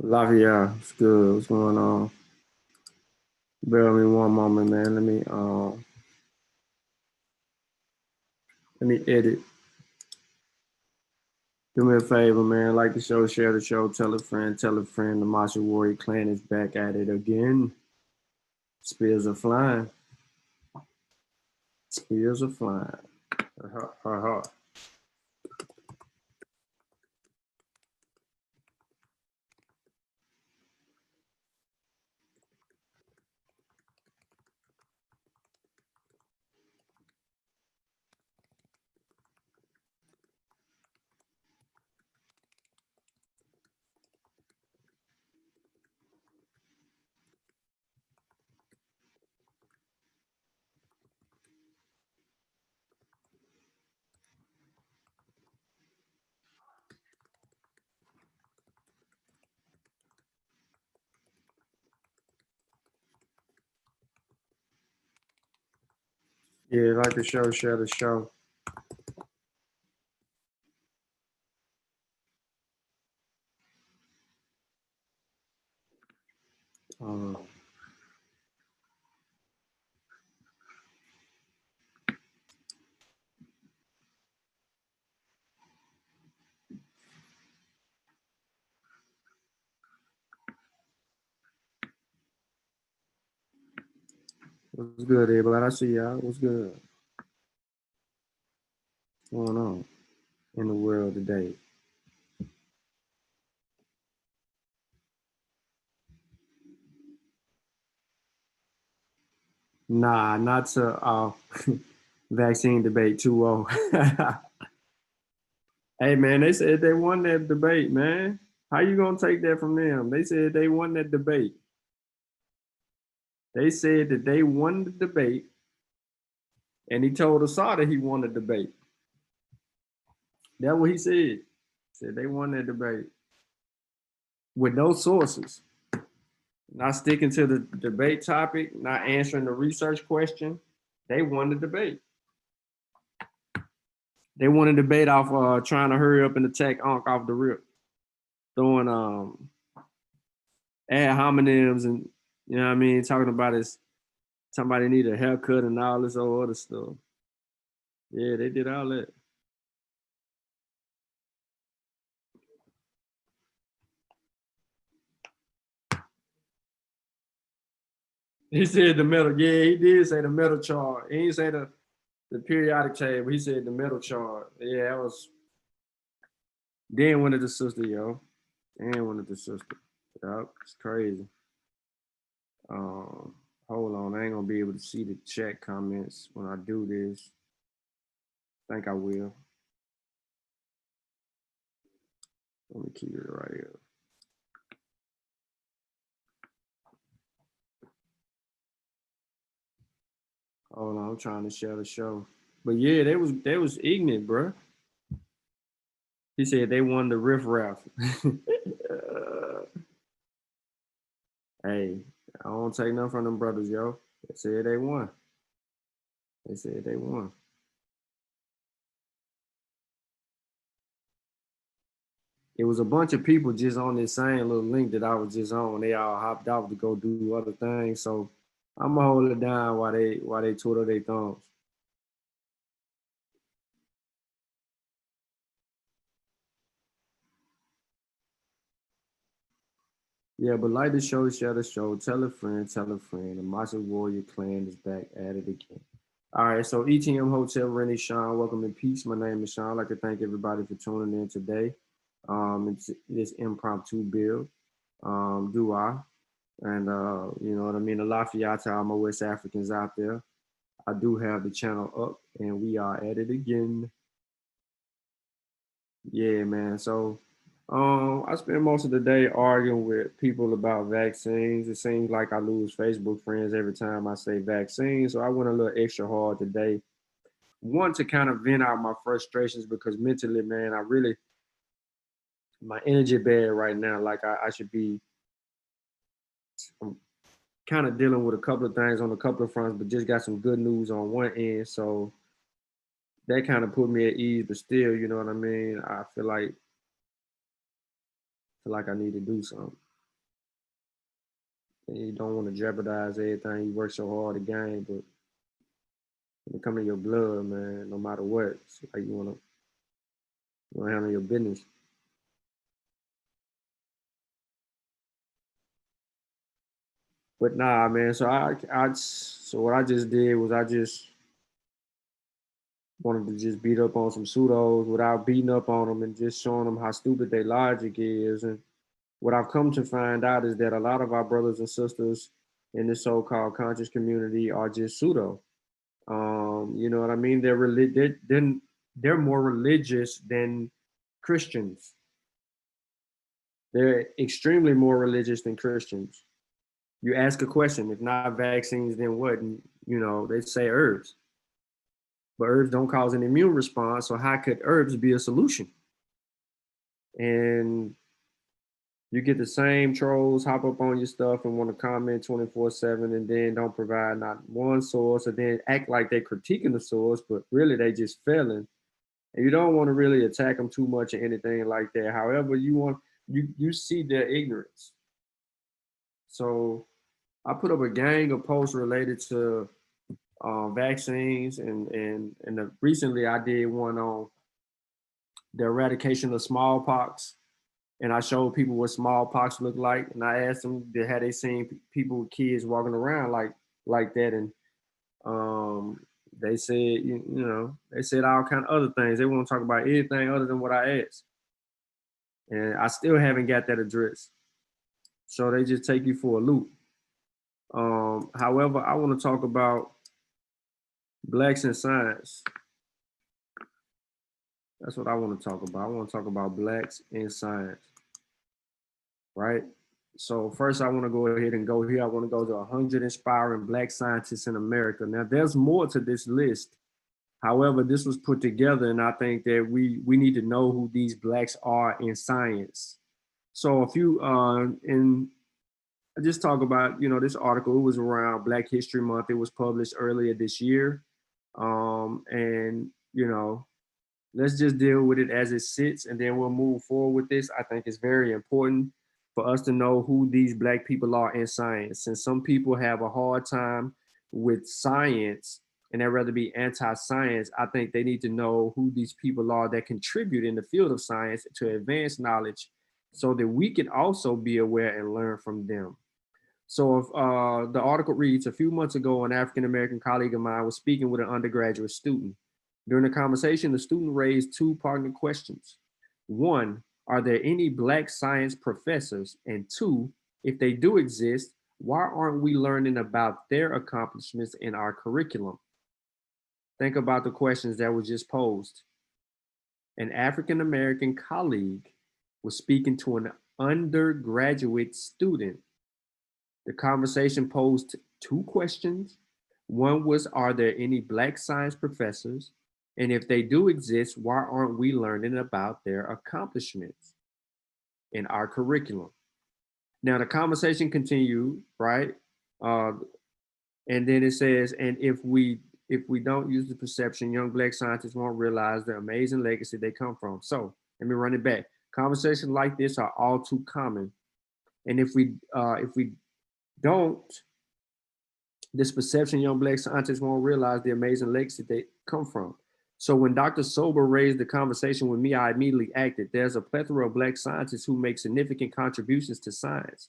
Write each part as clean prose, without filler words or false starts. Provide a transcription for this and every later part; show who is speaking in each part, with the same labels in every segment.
Speaker 1: Lafayette, what's good? What's going on? Bear with me one moment, man. Let me edit. Do me a favor, man. Like the show, share the show, tell a friend, tell a friend. The Martial Warrior Clan is back at it again. Spears are flying. Spears are flying. Ha ha ha. Yeah, like the show, share the show. Um, what's good, everybody? I see y'all. What's good? What's going on in the world today? Nah, not to vaccine debate 2-0. Hey man, they said they won that debate, man. How you gonna take that from them? They said they won that debate. They said that they won the debate, and he told Asada he won the debate. That's what he said. Said they won that debate with no sources, not sticking to the debate topic, not answering the research question. They won the debate. They won a debate off trying to hurry up and attack Ankh off the rip, throwing ad hominems and you know what I mean, talking about his somebody need a haircut and all this other stuff. Yeah, they did all that. He said the metal. Yeah, he did say the metal chart. He didn't say the periodic table. He said the metal chart. Yeah, that was. Dan wanted the sister, yo. Dan wanted the sister. Yep, it's crazy. Um, Hold on, I ain't gonna be able to see the chat comments when I do this. I think I will. Let me keep it right here. Hold on, I'm trying to share the show. But yeah, they was ignorant, bro. He said they won the riff raff. Hey, I don't take nothing from them brothers, yo. They said they won. They said they won. It was a bunch of people just on this same little link that I was just on. They all hopped off to go do other things. So I'm gonna hold it down while they twiddle their thumbs. Yeah, but like the show, share the show, tell a friend, tell a friend. The Master Warrior Clan is back at it again. All right, so ETM Hotel, Rennie, Sean, welcome in peace. My name is Sean. I'd like to thank everybody for tuning in today. It's this impromptu build. Do I? And you know what I mean? A Lafayette to all my West Africans out there. I do have the channel up and we are at it again. Yeah, man. So I spend most of the day arguing with people about vaccines. It seems like I lose Facebook friends every time I say vaccine. So I went a little extra hard today. One to kind of vent out my frustrations because mentally, man, I really my energy bad right now. Like I should be I'm kind of dealing with a couple of things on a couple of fronts, but just got some good news on one end. So that kind of put me at ease, but still, you know what I mean? I feel like I need to do something. And you don't want to jeopardize everything you work so hard to gain, but when it comes to your blood, man, no matter what, it's like you wanna handle your business. But nah, man. So what I just did was I just wanted to just beat up on some pseudos without beating up on them and just showing them how stupid their logic is. And what I've come to find out is that a lot of our brothers and sisters in the so-called conscious community are just pseudo. You know what I mean? They're more religious than Christians. They're extremely more religious than Christians. You ask a question, if not vaccines, then what? And, you know, they say herbs, but herbs don't cause an immune response. So how could herbs be a solution? And you get the same trolls hop up on your stuff and want to comment 24/7 and then don't provide not one source, and then act like they're critiquing the source, but really they just failing. And you don't want to really attack them too much or anything like that. However, you see their ignorance. So I put up a gang of posts related to vaccines, and recently I did one on the eradication of smallpox, and I showed people what smallpox looked like, and I asked them had they seen people with kids walking around like that, and um, they said they said all kind of other things. They won't talk about anything other than what I asked, and I still haven't got that address. So they just take you for a loop. However, I want to talk about blacks in science. That's what I want to talk about. I want to talk about blacks in science, right? So first, I want to go ahead and go here. I want to go to 100 inspiring black scientists in America. Now, there's more to this list. However, this was put together, and I think that we need to know who these blacks are in science. So a few in I just talk about this article. It was around Black History Month. It was published earlier this year, and let's just deal with it as it sits, and then we'll move forward with this. I think it's very important for us to know who these black people are in science. Since some people have a hard time with science and they'd rather be anti-science, I think they need to know who these people are that contribute in the field of science to advance knowledge so that we can also be aware and learn from them. So if, the article reads, a few months ago, an African-American colleague of mine was speaking with an undergraduate student. During the conversation, the student raised two poignant questions. One, are there any black science professors? And two, if they do exist, why aren't we learning about their accomplishments in our curriculum? Think about the questions that were just posed. An African-American colleague was speaking to an undergraduate student. The conversation posed two questions. One was, are there any black science professors? And if they do exist, why aren't we learning about their accomplishments in our curriculum? Now the conversation continued, right? Uh, and then it says, and if we don't use the perception, young black scientists won't realize the amazing legacy they come from. So let me run it back. Conversations like this are all too common, and if we don't, this perception, young black scientists won't realize the amazing legacy they come from. So when Dr. Sober raised the conversation with me, I immediately acted. There's a plethora of black scientists who make significant contributions to science.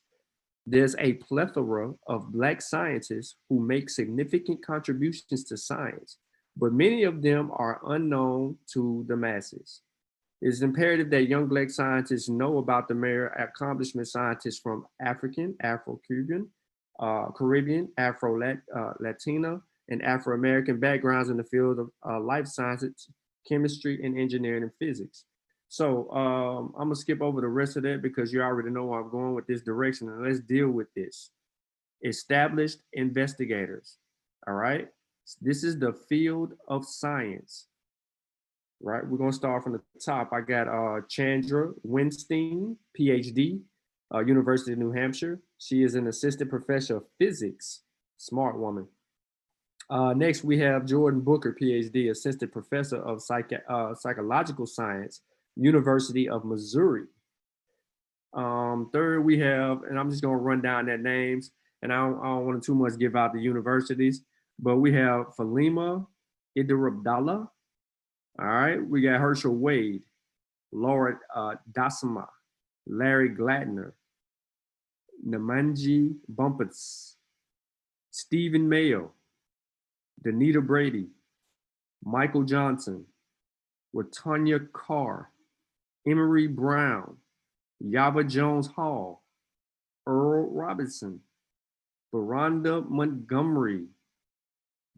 Speaker 1: There's a plethora of black scientists who make significant contributions to science, but many of them are unknown to the masses. It's imperative that young black scientists know about the mere accomplishment scientists from African, Afro-Cuban, Caribbean, Afro-Latina, and Afro-American backgrounds in the field of life sciences, chemistry, and engineering and physics. So I'm gonna skip over the rest of that because you already know where I'm going with this direction, and let's deal with this. Established investigators, all right? This is the field of science, right? We're gonna start from the top. I got Chandra Winstein, PhD, University of New Hampshire. She is an assistant professor of physics, smart woman. Next, we have Jordan Booker, PhD, assistant professor of psychological science, University of Missouri. Third, we have, and I'm just gonna run down their names. and I don't want to too much give out the universities, but we have Falima Idirabdallah. All right, we got Herschel Wade, Laura Dasama, Larry Gladner, Namanji Bumpets, Stephen Mayo, Danita Brady, Michael Johnson, Watanya Carr, Emery Brown, Yava Jones Hall, Earl Robinson, Veranda Montgomery,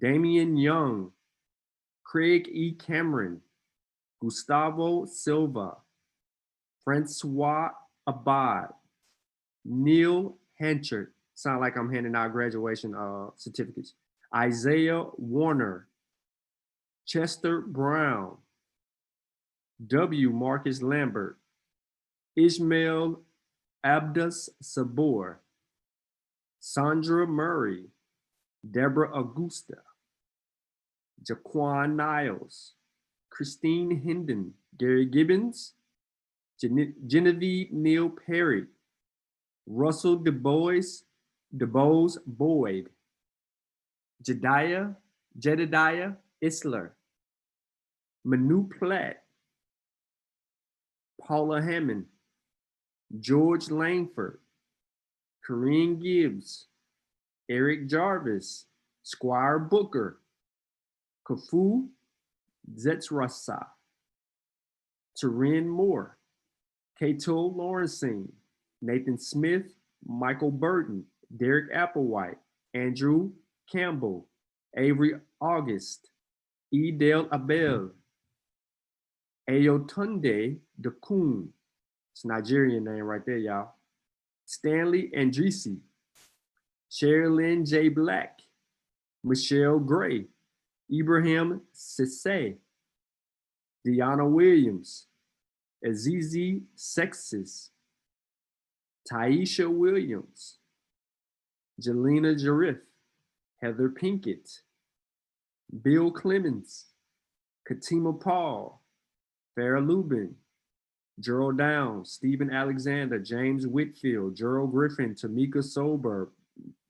Speaker 1: Damian Young, Craig E. Cameron, Gustavo Silva, Francois Abad, Neil Hanchard. Sound like I'm handing out graduation certificates. Isaiah Warner, Chester Brown, W. Marcus Lambert, Ishmael Abdus Sabor, Sandra Murray, Deborah Augusta, Jaquan Niles, Christine Hendon, Gary Gibbons, Genevieve Neal Perry, Russell DuBois Boyd, Jedediah Isler, Manu Platt, Paula Hammond, George Langford, Corinne Gibbs, Eric Jarvis, Squire Booker, Kafu Zetzrasa, Taryn Moore, Kato Lawrencine, Nathan Smith, Michael Burton, Derek Applewhite, Andrew Campbell, Avery August, Edel Abel, Ayotunde Dakun, it's a Nigerian name right there, y'all. Stanley Andrisi, Sherilyn J. Black, Michelle Gray, Ibrahim Sisse, Deanna Williams, Azizi Sexis, Taisha Williams, Jelena Jarif, Heather Pinkett, Bill Clemens, Katima Paul, Farrah Lubin, Gerald Downs, Stephen Alexander, James Whitfield, Gerald Griffin, Tamika Sober,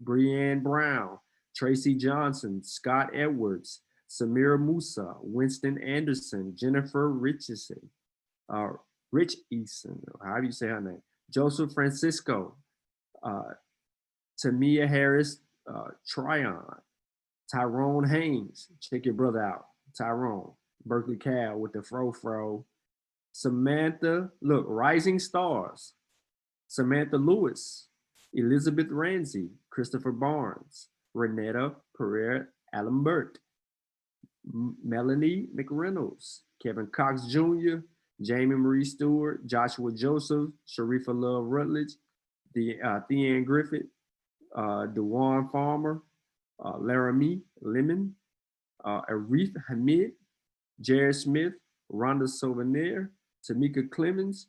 Speaker 1: Breanne Brown, Tracy Johnson, Scott Edwards, Samira Musa, Winston Anderson, Jennifer Richardson, Rich Eason, how do you say her name? Joseph Francisco, Tamia Harris, Tryon, Tyrone Haynes, check your brother out, Tyrone, Berkeley Cal with the fro. Samantha, look, Rising Stars, Samantha Lewis, Elizabeth Ramsey, Christopher Barnes, Renetta Pereira Alambert, Melanie McReynolds, Kevin Cox Jr., Jamie Marie Stewart, Joshua Joseph, Sharifa Love Rutledge, Theanne Griffith, Dewan Farmer, Laramie Lemon, Arif Hamid, Jared Smith, Rhonda Souvenir, Tamika Clemens,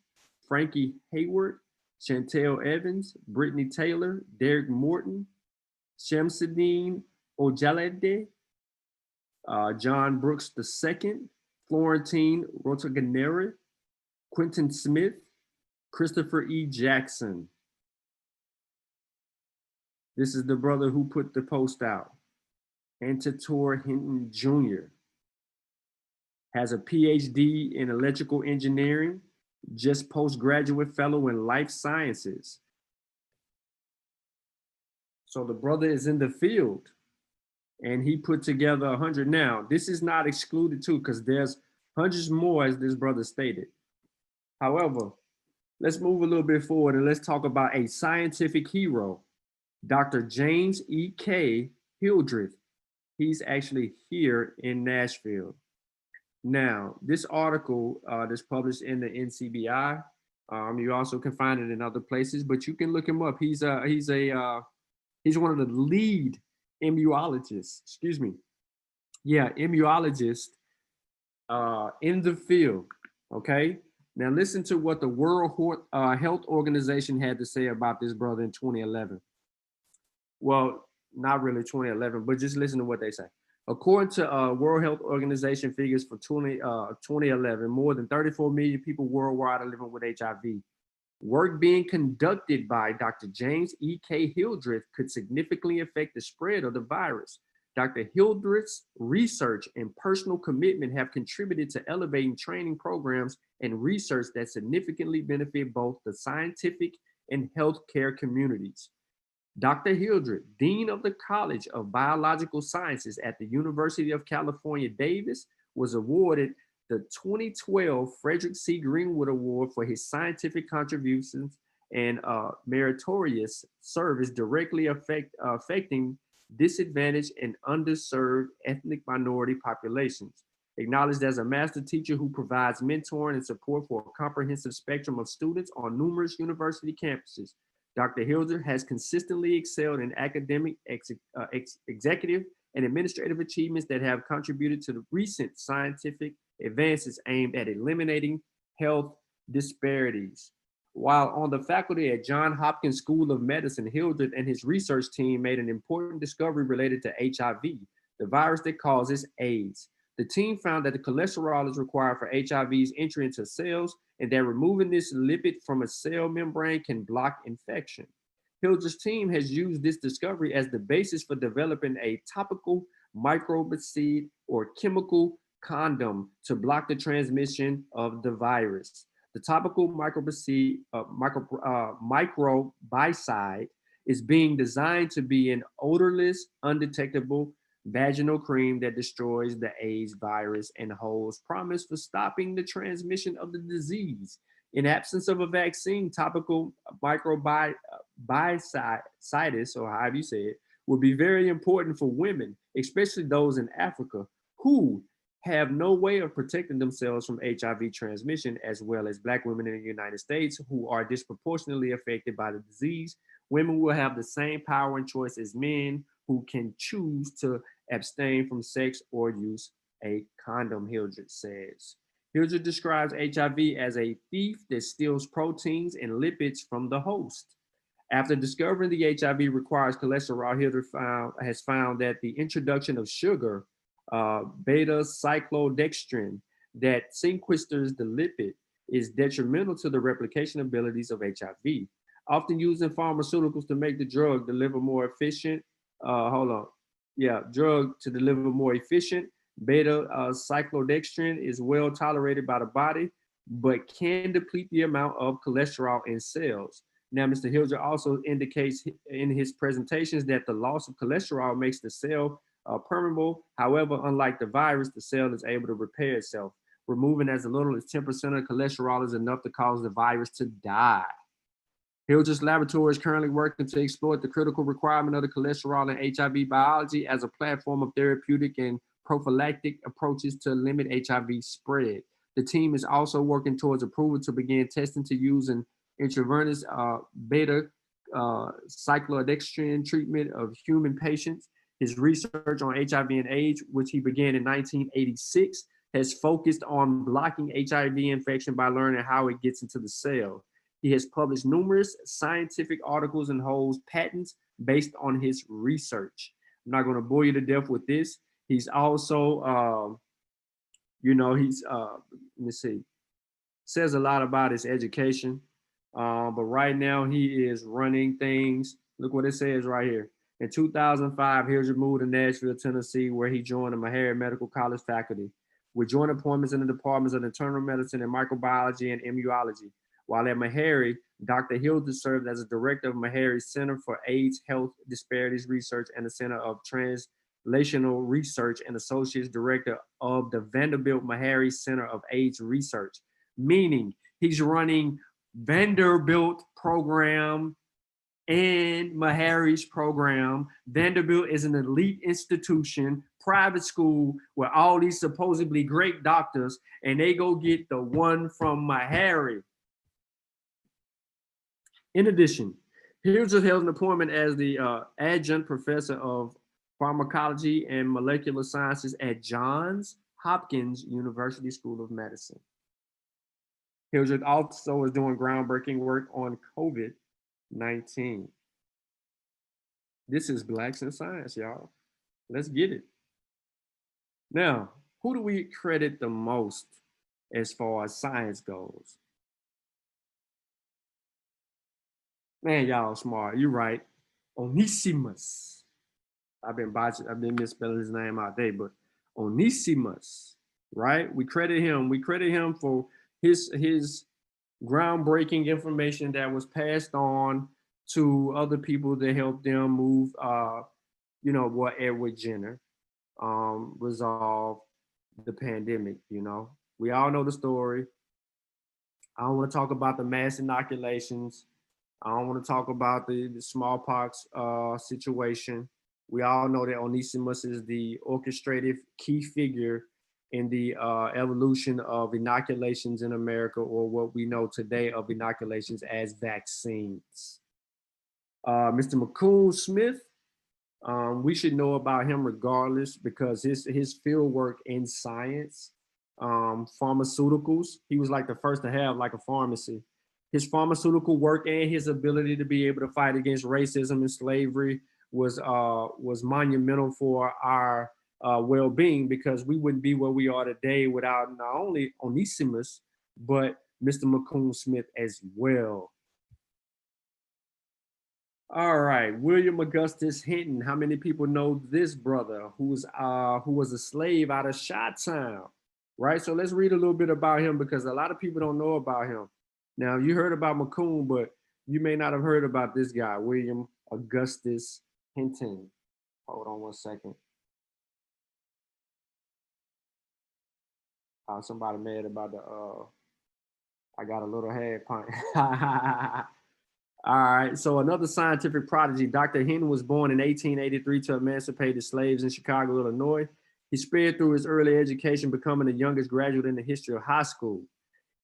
Speaker 1: Frankie Hayward, Chantel Evans, Brittany Taylor, Derek Morton, Shamsuddin Ojalede, John Brooks II, Florentine Rotoganeri, Quentin Smith, Christopher E. Jackson. This is the brother who put the post out. Antitor Hinton Jr. has a PhD in electrical engineering, just postgraduate fellow in life sciences. So the brother is in the field and he put together 100 now. This is not excluded too, because there's hundreds more as this brother stated. However, let's move a little bit forward and let's talk about a scientific hero, Dr. James E. K. Hildreth. He's actually here in Nashville. Now, this article that's published in the NCBI, you also can find it in other places, but you can look him up. He's one of the lead immunologists. Excuse me. Yeah, immunologist in the field. Okay. Now listen to what the World Health Organization had to say about this brother in 2011. Well, not really 2011, but just listen to what they say. According to World Health Organization figures for 2011, more than 34 million people worldwide are living with HIV. Work being conducted by Dr. James E.K. Hildreth could significantly affect the spread of the virus. Dr. Hildreth's research and personal commitment have contributed to elevating training programs and research that significantly benefit both the scientific and healthcare communities. Dr. Hildreth, Dean of the College of Biological Sciences at the University of California, Davis, was awarded the 2012 Frederick C. Greenwood Award for his scientific contributions and meritorious service directly affecting disadvantaged and underserved ethnic minority populations. Acknowledged as a master teacher who provides mentoring and support for a comprehensive spectrum of students on numerous university campuses. Dr. Hilder has consistently excelled in academic, executive, and administrative achievements that have contributed to the recent scientific advances aimed at eliminating health disparities. While on the faculty at Johns Hopkins School of Medicine, Hildreth and his research team made an important discovery related to HIV, the virus that causes AIDS. The team found that the cholesterol is required for HIV's entry into cells and that removing this lipid from a cell membrane can block infection. Hildreth's team has used this discovery as the basis for developing a topical microbicide or chemical condom to block the transmission of the virus. The topical microbicide is being designed to be an odorless, undetectable vaginal cream that destroys the AIDS virus and holds promise for stopping the transmission of the disease. In absence of a vaccine, topical microbicitis, or however you say it, will be very important for women, especially those in Africa, who have no way of protecting themselves from HIV transmission, as well as Black women in the United States who are disproportionately affected by the disease. Women will have the same power and choice as men who can choose to abstain from sex or use a condom, Hildreth says. Hildreth describes HIV as a thief that steals proteins and lipids from the host. After discovering the HIV requires cholesterol, Hildreth has found that the introduction of sugar, beta cyclodextrin, that sequesters the lipid, is detrimental to the replication abilities of HIV. Often using pharmaceuticals to make the drug deliver more efficient, drug to deliver more efficient. Beta cyclodextrin is well tolerated by the body, but can deplete the amount of cholesterol in cells. Now, Mr. Hildreth also indicates in his presentations that the loss of cholesterol makes the cell permeable. However, unlike the virus, the cell is able to repair itself. Removing as little as 10% of cholesterol is enough to cause the virus to die. Hildreth's laboratory is currently working to exploit the critical requirement of the cholesterol in HIV biology as a platform of therapeutic and prophylactic approaches to limit HIV spread. The team is also working towards approval to begin testing to use an intravenous beta cyclodextrin treatment of human patients. His research on HIV and AIDS, which he began in 1986, has focused on blocking HIV infection by learning how it gets into the cell. He has published numerous scientific articles and holds patents based on his research. I'm not going to bore you to death with this. He's also, let me see, says a lot about his education. But right now he is running things. Look what it says right here. In 2005, Hildreth moved to Nashville, Tennessee, where he joined the Meharry Medical College faculty with joint appointments in the departments of internal medicine and microbiology and immunology. While at Meharry, Dr. Hildreth served as a director of Meharry's Center for AIDS Health Disparities Research and the Center of Translational Research and associate director of the Vanderbilt Meharry Center of AIDS Research, meaning he's running Vanderbilt program and Meharry's program. Vanderbilt is an elite institution, private school with all these supposedly great doctors, and they go get the one from Meharry. In addition, Hildreth held an appointment as the adjunct professor of pharmacology and molecular sciences at Johns Hopkins University School of Medicine. Hildreth also is doing groundbreaking work on COVID-19. This is Blacks in Science, y'all. Let's get it. Now, who do we credit the most as far as science goes? Man, y'all smart. You're right. Onesimus. I've been misspelling his name all day, but Onesimus, right? We credit him. We credit him for his groundbreaking information that was passed on to other people that helped them move what Edward Jenner resolve the pandemic, you know. We all know the story. I don't want to talk about the mass inoculations. I don't want to talk about the smallpox situation. We all know that Onesimus is the orchestrative key figure in the evolution of inoculations in America, or what we know today of inoculations as vaccines. Mr. McCool Smith, we should know about him regardless because his field work in science, pharmaceuticals. He was like the first to have like a pharmacy. His pharmaceutical work and his ability to be able to fight against racism and slavery was monumental for our well-being, because we wouldn't be where we are today without not only Onesimus but Mr. McCool Smith as well. All right, William Augustus Hinton. How many people know this brother who was a slave out of Chi-Town? Right. So let's read a little bit about him because a lot of people don't know about him. Now you heard about McCoon, but you may not have heard about this guy, William Augustus Hinton. Hold on one second. Somebody mad about the I got a little head pint. All right. So another scientific prodigy, Dr. Hinton was born in 1883 to emancipated slaves in Chicago, Illinois. He sped through his early education, becoming the youngest graduate in the history of high school.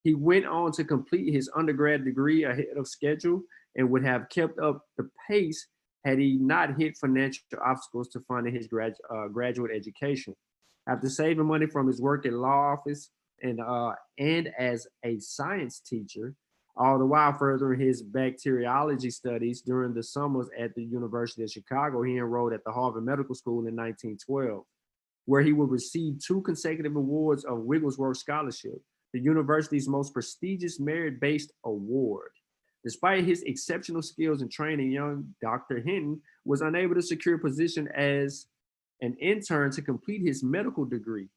Speaker 1: He went on to complete his undergrad degree ahead of schedule and would have kept up the pace had he not hit financial obstacles to funding his graduate education. After saving money from his work in law office and as a science teacher, all the while furthering his bacteriology studies during the summers at the University of Chicago, he enrolled at the Harvard Medical School in 1912, where he would receive two consecutive awards of Wigglesworth Scholarship, the university's most prestigious merit-based award. Despite his exceptional skills and training, young Dr. Hinton was unable to secure a position as an intern to complete his medical degree.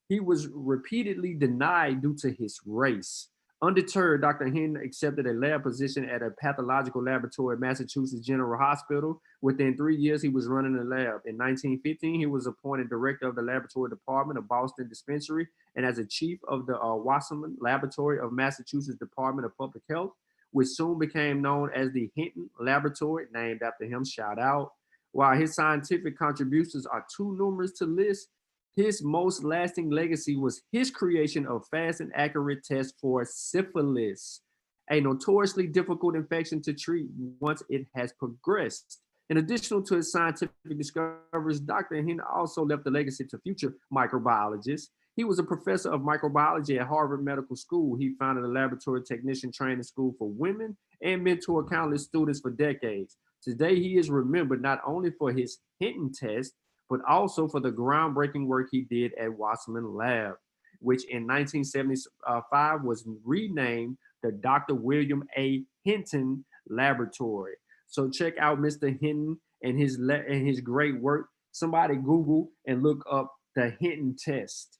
Speaker 1: He was repeatedly denied due to his race. Undeterred, Dr. Hinton accepted a lab position at a pathological laboratory at Massachusetts General Hospital. Within 3 years, he was running the lab. In 1915, he was appointed director of the laboratory department of Boston Dispensary and as a chief of the Wasserman Laboratory of Massachusetts Department of Public Health, which soon became known as the Hinton Laboratory, named after him. Shout out. While his scientific contributions are too numerous to list, his most lasting legacy was his creation of fast and accurate tests for syphilis, a notoriously difficult infection to treat once it has progressed. In addition to his scientific discoveries, Dr. Hinton also left a legacy to future microbiologists. He was a professor of microbiology at Harvard Medical School. He founded a laboratory technician training school for women and mentored countless students for decades. Today, he is remembered not only for his Hinton test, but also for the groundbreaking work he did at Wasserman Lab, which in 1975 was renamed the Dr. William A. Hinton Laboratory. So check out Mr. Hinton and his great work. Somebody Google and look up the Hinton test.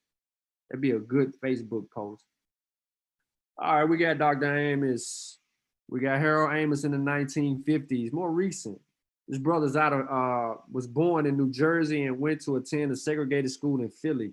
Speaker 1: That'd be a good Facebook post. All right, we got Dr. Amos. We got Harold Amos in the 1950s, more recent. This brother's was born in New Jersey and went to attend a segregated school in Philly.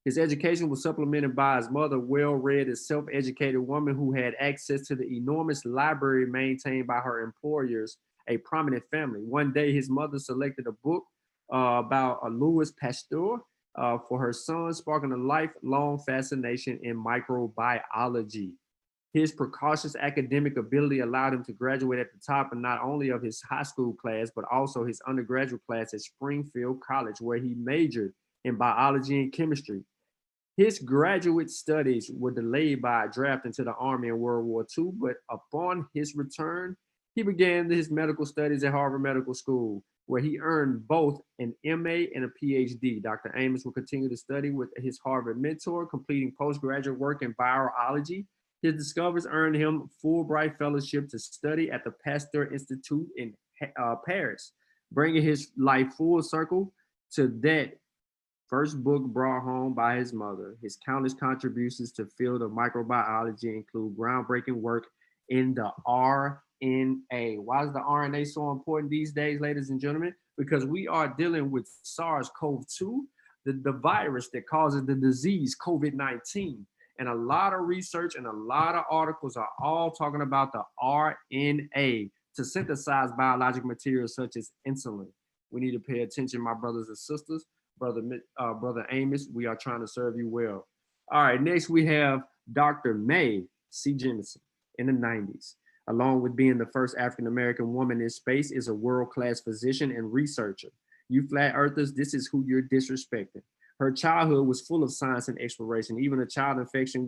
Speaker 1: His education was supplemented by his mother, well-read and self-educated woman who had access to the enormous library maintained by her employers, a prominent family. One day, his mother selected a book about Louis Pasteur for her son, sparking a lifelong fascination in microbiology. His precocious academic ability allowed him to graduate at the top of not only of his high school class, but also his undergraduate class at Springfield College, where he majored in biology and chemistry. His graduate studies were delayed by a draft into the Army in World War II, but upon his return, he began his medical studies at Harvard Medical School, where he earned both an MA and a PhD. Dr. Amos will continue to study with his Harvard mentor, completing postgraduate work in virology His discoveries earned him Fulbright fellowship to study at the Pasteur Institute in Paris, bringing his life full circle to that first book brought home by his mother. His countless contributions to field of microbiology include groundbreaking work in the RNA. Why is the RNA so important these days, ladies and gentlemen? Because we are dealing with SARS-CoV-2, the virus that causes the disease COVID-19. And a lot of research and a lot of articles are all talking about the RNA to synthesize biologic materials such as insulin. We need to pay attention, my brothers and sisters. Brother Amos, we are trying to serve you well. All right, next we have Dr. Mae C. Jemison in the 90s. Along with being the first African-American woman in space, is a world-class physician and researcher. You flat earthers, this is who you're disrespecting. Her childhood was full of science and exploration. Even a child infection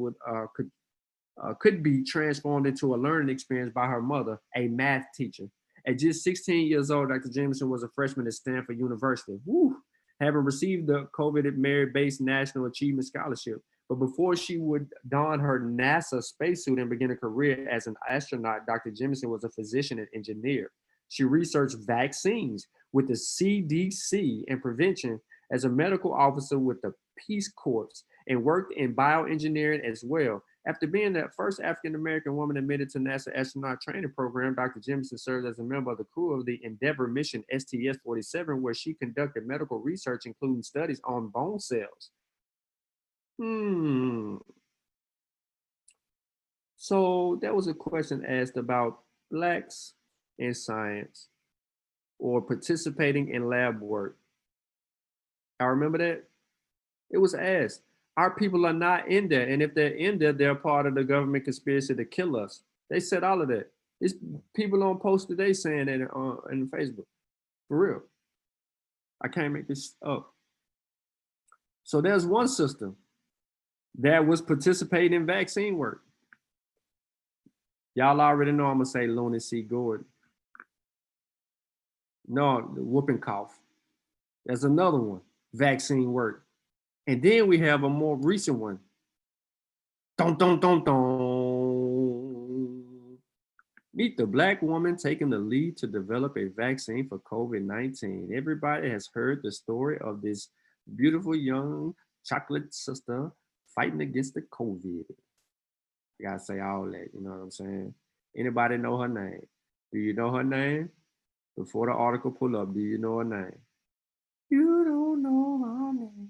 Speaker 1: could be transformed into a learning experience by her mother, a math teacher. At just 16 years old, Dr. Jemison was a freshman at Stanford University. Woo! Having received the coveted merit-based National Achievement Scholarship. But before she would don her NASA spacesuit and begin a career as an astronaut, Dr. Jemison was a physician and engineer. She researched vaccines with the CDC and prevention as a medical officer with the Peace Corps and worked in bioengineering as well. After being the first African-American woman admitted to NASA astronaut training program, Dr. Jemison served as a member of the crew of the Endeavour mission STS-47, where she conducted medical research, including studies on bone cells. So there was a question asked about Blacks in science or participating in lab work. I remember that. It was asked. Our people are not in there. And if they're in there, they're part of the government conspiracy to kill us. They said all of that. It's people on post today saying that on Facebook. For real. I can't make this up. So there's one sister that was participating in vaccine work. Y'all already know I'm going to say Luna C. Gordon. No, the whooping cough. There's another one, vaccine work. And then we have a more recent one. Dun, dun, dun, dun. Meet the Black woman taking the lead to develop a vaccine for COVID-19. Everybody has heard the story of this beautiful young chocolate sister fighting against the COVID. I gotta say all that, you know what I'm saying? Anybody know her name? Do you know her name? Before the article pull up, do you know her name? You don't know my name.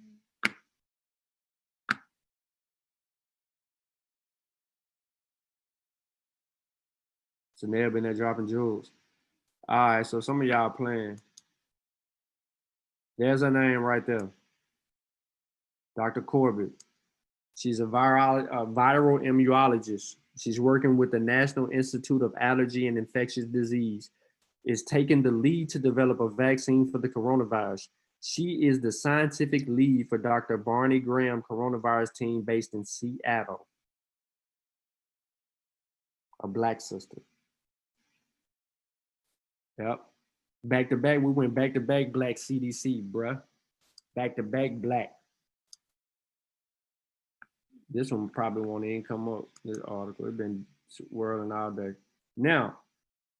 Speaker 1: So they've been there dropping jewels. All right, so some of y'all playing. There's her name right there. Dr. Corbett. She's a viral immunologist. She's working with the National Institute of Allergy and Infectious Disease. Is taking the lead to develop a vaccine for the coronavirus. She is the scientific lead for Dr. Barney Graham coronavirus team based in Seattle. A Black sister. Yep. Back to back, we went back to back Black CDC, bruh. Back to back Black. This one probably won't even come up, this article. It's been whirling all day. Now,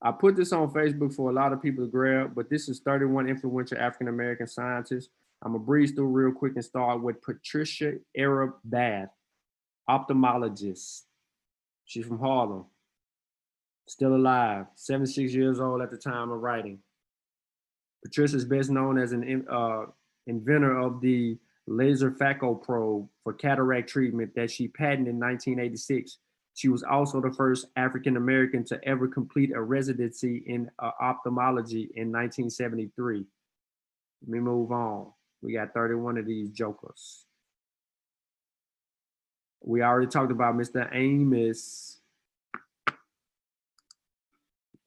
Speaker 1: I put this on Facebook for a lot of people to grab, but this is 31 influential African-American scientists. I'm gonna breeze through real quick and start with Patricia Arab Bath, ophthalmologist. She's from Harlem, still alive, 76 years old at the time of writing. Patricia is best known as an inventor of the laser phaco probe for cataract treatment that she patented in 1986. She was also the first African-American to ever complete a residency in ophthalmology in 1973. Let me move on. We got 31 of these jokers. We already talked about Mr. Amos.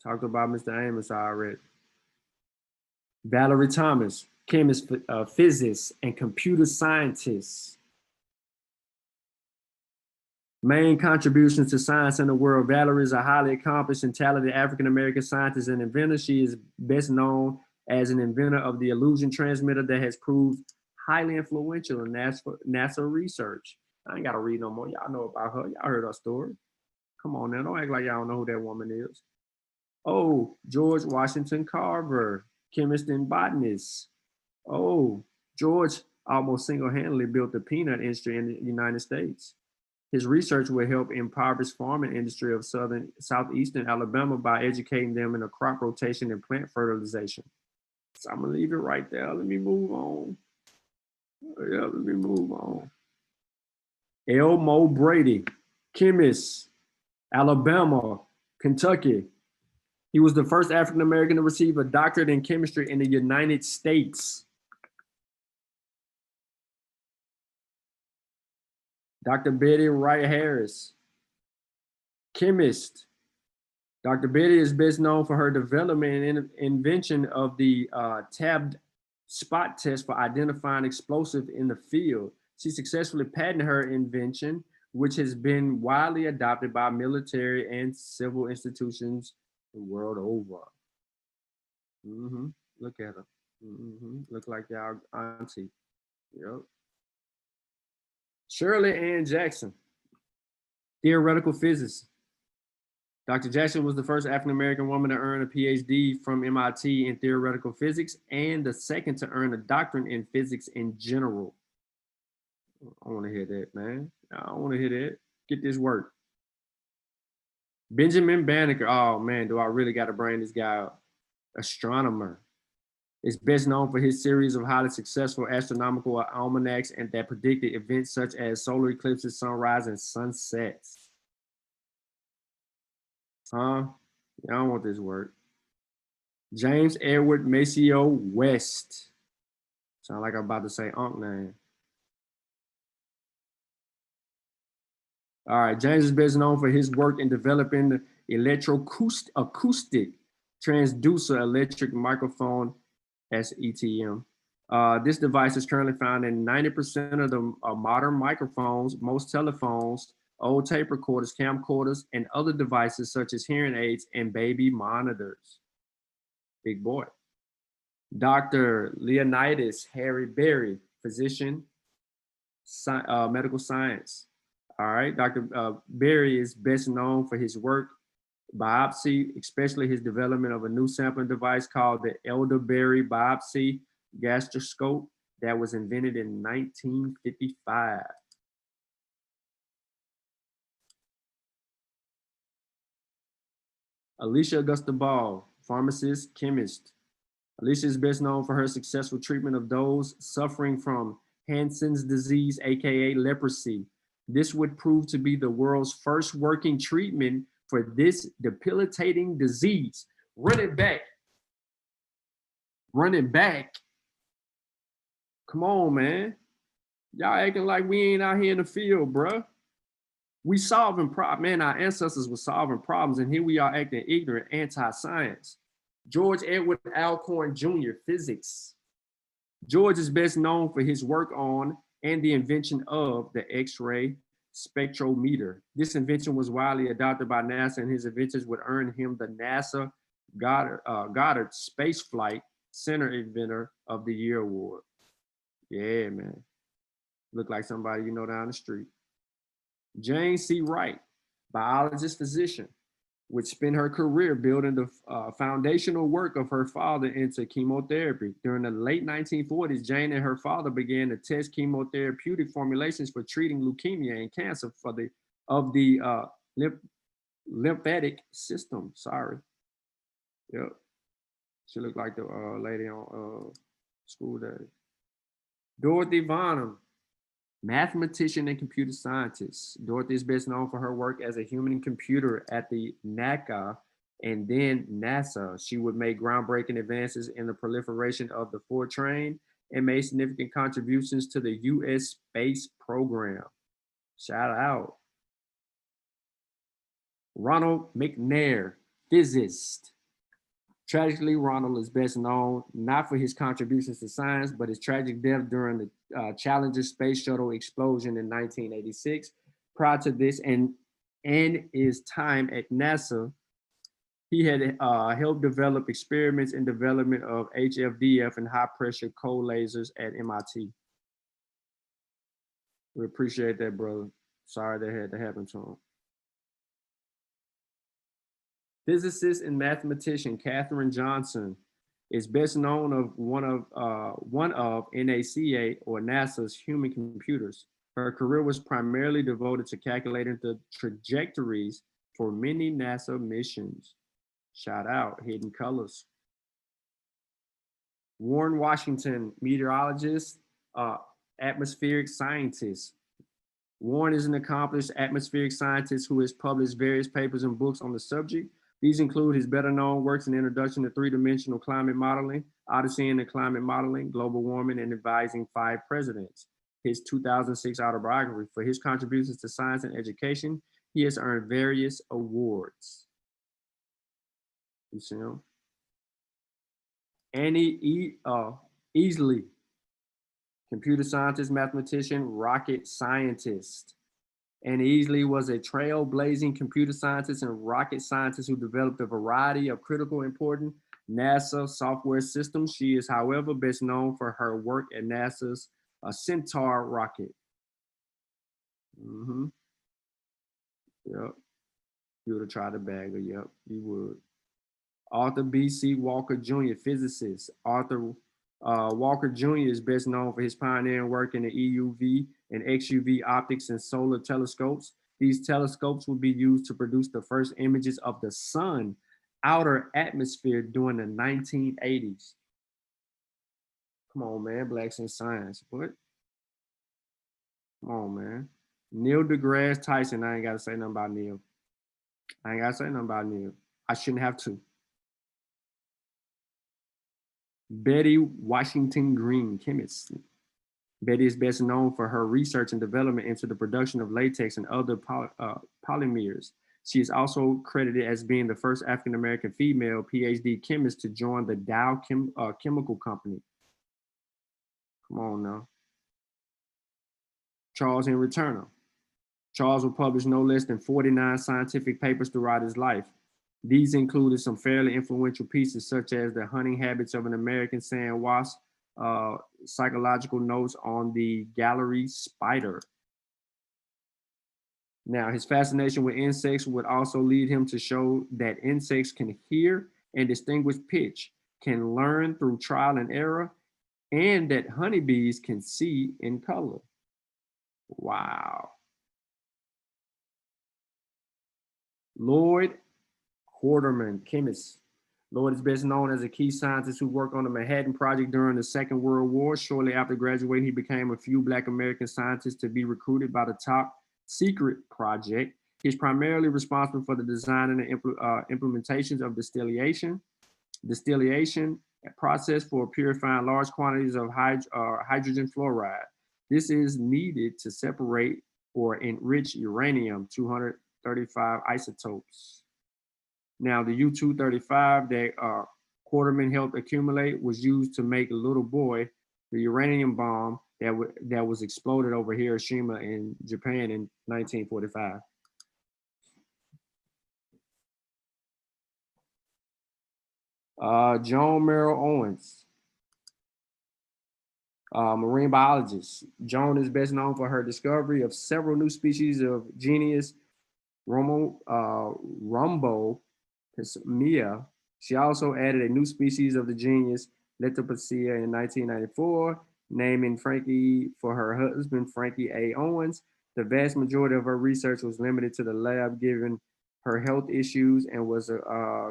Speaker 1: Talked about Mr. Amos already. Valerie Thomas, chemist, physicist, and computer scientist. Main contributions to science in the world. Valerie is a highly accomplished and talented African-American scientist and inventor. She is best known as an inventor of the illusion transmitter that has proved highly influential in NASA research. I ain't gotta read no more. Y'all know about her. Y'all heard her story. Come on now, don't act like y'all don't know who that woman is. Oh, George Washington Carver, chemist and botanist. Oh, George almost single-handedly built the peanut industry in the United States. His research will help impoverish farming industry of southeastern Alabama by educating them in a crop rotation and plant fertilization. So I'm gonna leave it right there. Let me move on. Yeah, let me move on. Elmo Brady, chemist, Alabama, Kentucky. He was the first African American to receive a doctorate in chemistry in the United States. Dr. Betty Wright Harris, chemist. Dr. Betty is best known for her development and invention of the tabbed spot test for identifying explosive in the field. She successfully patented her invention, which has been widely adopted by military and civil institutions the world over. Look at her. Look like y'all auntie. Yep. Shirley Ann Jackson, theoretical physicist. Dr. Jackson was the first African-American woman to earn a PhD from MIT in theoretical physics and the second to earn a doctorate in physics in general. I want to hear that, man. I want to hear that. Get this work. Benjamin Banneker. Oh, man, do I really got to bring this guy up? Astronomer. Is best known for his series of highly successful astronomical almanacs and that predicted events such as solar eclipses, sunrise, and sunsets. Huh? Yeah, I don't want this work. James Edward Maceo West. Sound like I'm about to say Unc name. All right, James is best known for his work in developing the electroacoustic transducer electric microphone SETM. This device is currently found in 90% of the modern microphones, most telephones, old tape recorders, camcorders, and other devices such as hearing aids and baby monitors. Big boy. Dr. Leonidas Harry Berry, physician, medical science. All right, Dr. Berry is best known for his work biopsy, especially his development of a new sampling device called the elderberry biopsy gastroscope that was invented in 1955. Alicia Augusta Ball, pharmacist, chemist. Alicia is best known for her successful treatment of those suffering from Hansen's disease, aka leprosy. This would prove to be the world's first working treatment for this debilitating disease. Run it back. Run it back. Come on, man. Y'all acting like we ain't out here in the field, bruh. We solving problems. Man, our ancestors were solving problems, and here we are acting ignorant, anti-science. George Edward Alcorn Jr., physics. George is best known for his work on and the invention of the X-ray spectrometer. This invention was widely adopted by NASA, and his inventions would earn him the NASA Goddard Space Flight Center Inventor of the Year Award. Yeah, man. Look like somebody you know down the street. Jane C. Wright, biologist, physician, would spend her career building the foundational work of her father into chemotherapy. During the late 1940s, Jane and her father began to test chemotherapeutic formulations for treating leukemia and cancer of the lymphatic system. Sorry. Yep. She looked like the lady on School Days. Dorothy Varnum, mathematician and computer scientist. Dorothy is best known for her work as a human computer at the NACA and then NASA. She would make groundbreaking advances in the proliferation of the Fortran and made significant contributions to the U.S. space program. Shout out. Ronald McNair, physicist. Tragically, Ronald is best known not for his contributions to science, but his tragic death during the Challenger space shuttle explosion in 1986. Prior to this and his time at NASA, he had helped develop experiments in development of HFDF and high pressure cold lasers at MIT. We appreciate that, brother. Sorry that had to happen to him. Physicist and mathematician Katherine Johnson is best known of one of NACA or NASA's human computers. Her career was primarily devoted to calculating the trajectories for many NASA missions. Shout out, Hidden Colors. Warren Washington, meteorologist, uh, atmospheric scientist. Warren is an accomplished atmospheric scientist who has published various papers and books on the subject. These include his better known works in Introduction to Three-Dimensional Climate Modeling, Odyssey in the Climate Modeling, Global Warming, and Advising Five Presidents. His 2006 autobiography. For his contributions to science and education, he has earned various awards. You see him? Easley, computer scientist, mathematician, rocket scientist. Annie Easley was a trailblazing computer scientist and rocket scientist who developed a variety of critical important NASA software systems. She is, however, best known for her work at NASA's Centaur rocket. Mm-hmm. Yep. You would have tried to bag her. Yep, you would. Arthur B.C. Walker Jr., physicist. Arthur Walker Jr. is best known for his pioneering work in the EUV and XUV optics and solar telescopes. These telescopes would be used to produce the first images of the sun outer atmosphere during the 1980s. Come on, man, Blacks in Science. What? Come on, man. Neil deGrasse Tyson. I ain't got to say nothing about Neil. I ain't got to say nothing about Neil. I shouldn't have to. Betty Washington Green, chemist. Betty is best known for her research and development into the production of latex and other polymers. She is also credited as being the first African-American female PhD chemist to join the Dow Chemical Company. Come on now. Charles Henry Turner. Charles would publish no less than 49 scientific papers throughout his life. These included some fairly influential pieces such as The Hunting Habits of an American Sand Wasp, Psychological Notes on the Gallery Spider. Now, his fascination with insects would also lead him to show that insects can hear and distinguish pitch, can learn through trial and error, and that honeybees can see in color. Wow. Lloyd Quarterman, chemist. Lloyd is best known as a key scientist who worked on the Manhattan Project during the Second World War. Shortly after graduating, he became a few Black American scientists to be recruited by the top secret project. He's primarily responsible for the design and the implementations of distillation process for purifying large quantities of hydrogen fluoride. This is needed to separate or enrich uranium-235 isotopes. Now, the U-235 that Quarterman helped accumulate was used to make Little Boy, the uranium bomb that was exploded over Hiroshima in Japan in 1945. Joan Merrill Owens, marine biologist. Joan is best known for her discovery of several new species of genus Rhombopismia. She also added a new species of the genus Lithopsia in 1994, naming Frankie for her husband, Frankie A. Owens. The vast majority of her research was limited to the lab, given her health issues, and was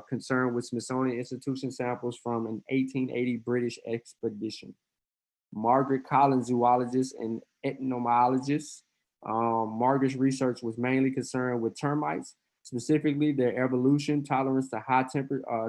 Speaker 1: concerned with Smithsonian Institution samples from an 1880 British expedition. Margaret Collins, zoologist and entomologist. Margaret's research was mainly concerned with termites, specifically their evolution, tolerance to high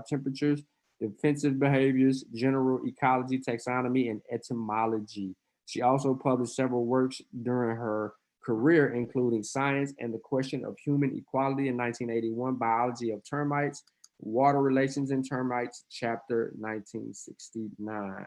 Speaker 1: temperatures, defensive behaviors, general ecology, taxonomy, and etymology. She also published several works during her career, including Science and the Question of Human Equality in 1981, Biology of Termites, Water Relations in Termites, chapter 1969.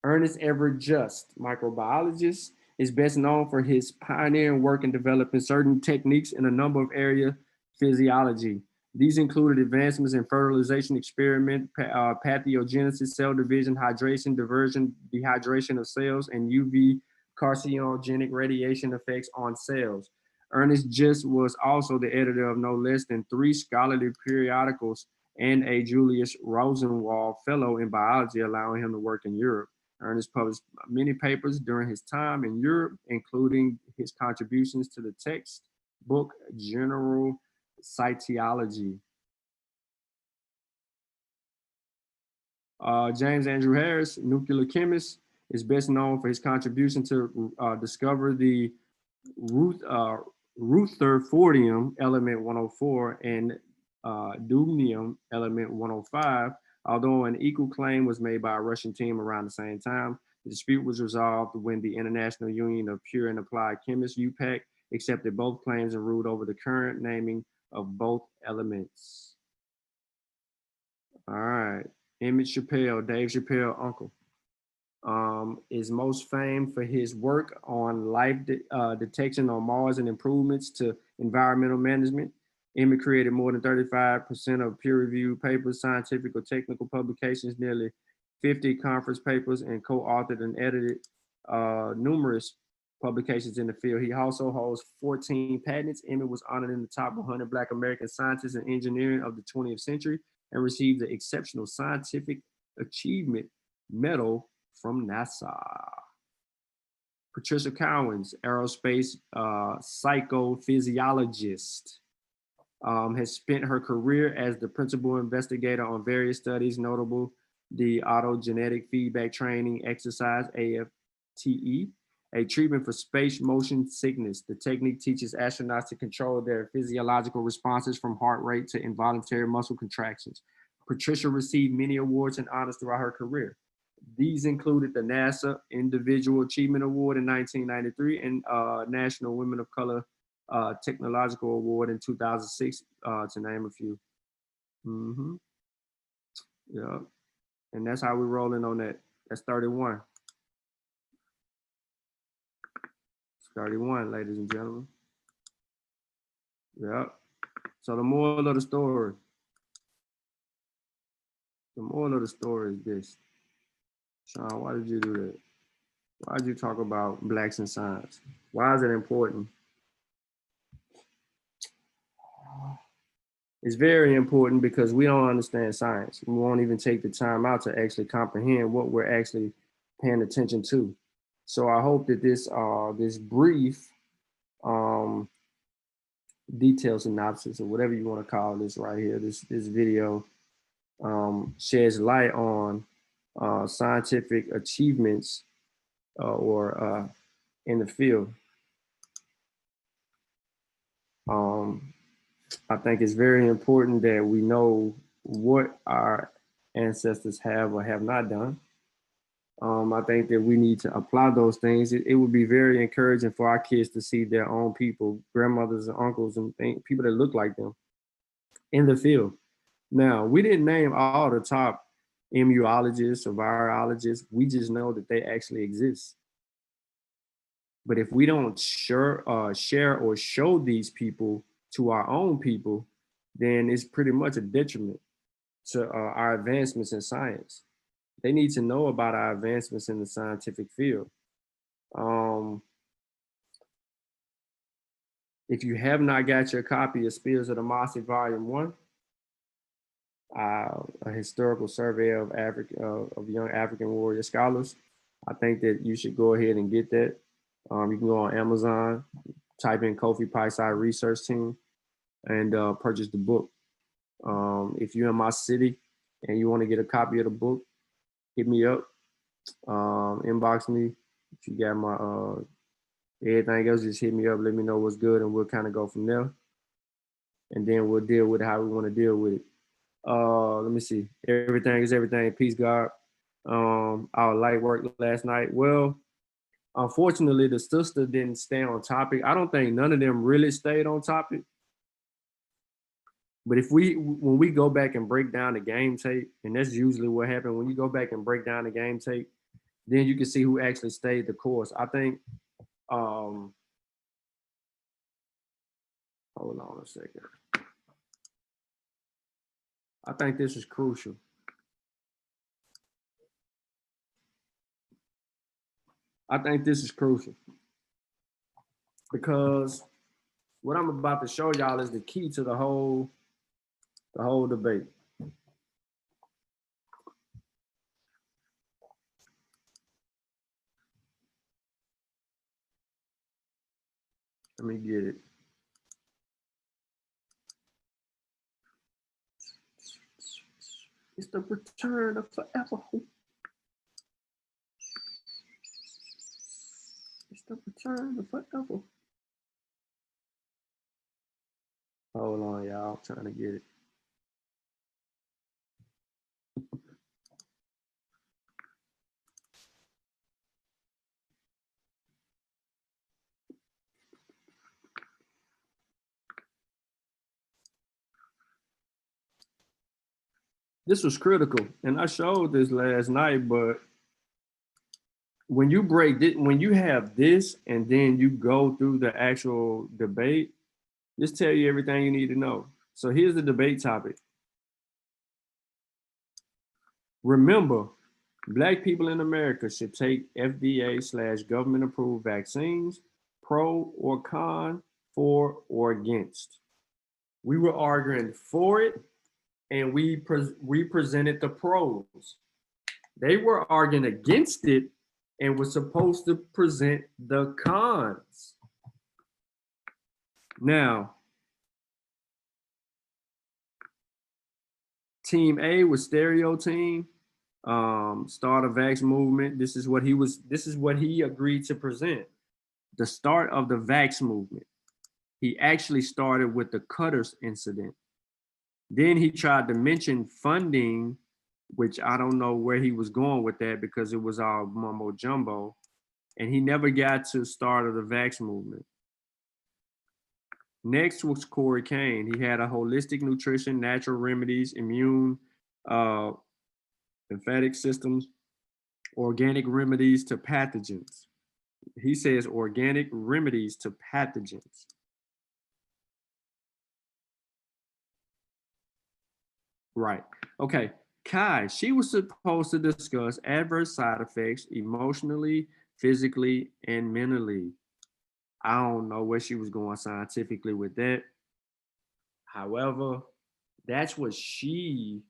Speaker 1: Ernest Everett Just, microbiologist, is best known for his pioneering work in developing certain techniques in a number of areas physiology. These included advancements in fertilization experiment, pathogenesis, cell division, hydration, diversion, dehydration of cells, and UV carcinogenic radiation effects on cells. Ernest Gist was also the editor of no less than 3 scholarly periodicals and a Julius Rosenwald Fellow in biology, allowing him to work in Europe. Ernest published many papers during his time in Europe, including his contributions to the textbook General Cytology. James Andrew Harris, nuclear chemist, is best known for his contribution to discover the Rutherfordium element 104 and Dubnium element 105. Although an equal claim was made by a Russian team around the same time, the dispute was resolved when the International Union of Pure and Applied Chemists, UPAC, accepted both claims and ruled over the current naming of both elements. All right. Emmett Chappelle, Dave Chappelle, uncle, is most famed for his work on life detection on Mars and improvements to environmental management. Emmett created more than 35% of peer-reviewed papers, scientific or technical publications, nearly 50 conference papers, and co-authored and edited numerous publications in the field. He also holds 14 patents. Emmett was honored in the top 100 Black American scientists and engineering of the 20th century and received the Exceptional Scientific Achievement Medal from NASA. Patricia Cowens, aerospace psychophysiologist, has spent her career as the principal investigator on various studies, notable the autogenetic feedback training exercise, AFTE, a treatment for space motion sickness. The technique teaches astronauts to control their physiological responses from heart rate to involuntary muscle contractions. Patricia received many awards and honors throughout her career. These included the NASA Individual Achievement Award in 1993 and National Women of Color Technological Award in 2006, to name a few. Yeah, and that's how we're rolling on that. That's 31. It's 31, ladies and gentlemen. Yep. So the moral of the story. The moral of the story is this. Sean, why did you do that? Why did you talk about blacks in science? Why is it important? It's very important because we don't understand science. We won't even take the time out to actually comprehend what we're actually paying attention to. So I hope that this brief detail synopsis or whatever you want to call this right here, this video sheds light on scientific achievements or in the field. I think it's very important that we know what our ancestors have or have not done. I think that we need to apply those things. It would be very encouraging for our kids to see their own people, grandmothers and uncles and people that look like them in the field. Now, we didn't name all the top immunologists or virologists. We just know that they actually exist. But if we don't share or show these people to our own people, then it's pretty much a detriment to our advancements in science. They need to know about our advancements in the scientific field. If you have not got your copy of Spears of Democracy Volume 1, a historical survey of young African warrior scholars, I think that you should go ahead and get that. You can go on Amazon, type in Kofi Pie-Side Research Team, and purchase the book. If you're in my city and you want to get a copy of the book, hit me up, inbox me. If you got my everything else, just hit me up, let me know what's good, and we'll kind of go from there. And then we'll deal with how we want to deal with it. Let me see. Everything is everything. Peace, God. Our light work last night. Well, unfortunately, the sister didn't stay on topic. I don't think none of them really stayed on topic. But when we go back and break down the game tape, and that's usually what happened, when you go back and break down the game tape, then you can see who actually stayed the course. I think, hold on a second. I think this is crucial. I think this is crucial because What I'm about to show y'all is the key to the whole debate. Let me get it. It's the return of forever. It's the return of forever. Hold on, y'all. I'm trying to get it. This was critical, and I showed this last night, but when you break it, when you have this and then you go through the actual debate, this tell you everything you need to know. So here's the debate topic. Remember, Black people in America should take FDA/government approved vaccines, pro or con, for or against. We were arguing for it, and we presented the pros. They were arguing against it and were supposed to present the cons. Now, Team A was Stereo Team, start a vax movement. This is what he agreed to present. The start of the vax movement. He actually started with the Cutters incident. Then he tried to mention funding, which I don't know where he was going with that because it was all mumbo jumbo. And he never got to start of the vax movement. Next was Corey Kane. He had a holistic nutrition, natural remedies, immune, lymphatic systems, organic remedies to pathogens. He says organic remedies to pathogens. Right. Okay. Kai, she was supposed to discuss adverse side effects emotionally, physically, and mentally. I don't know where she was going scientifically with that. However, that's what she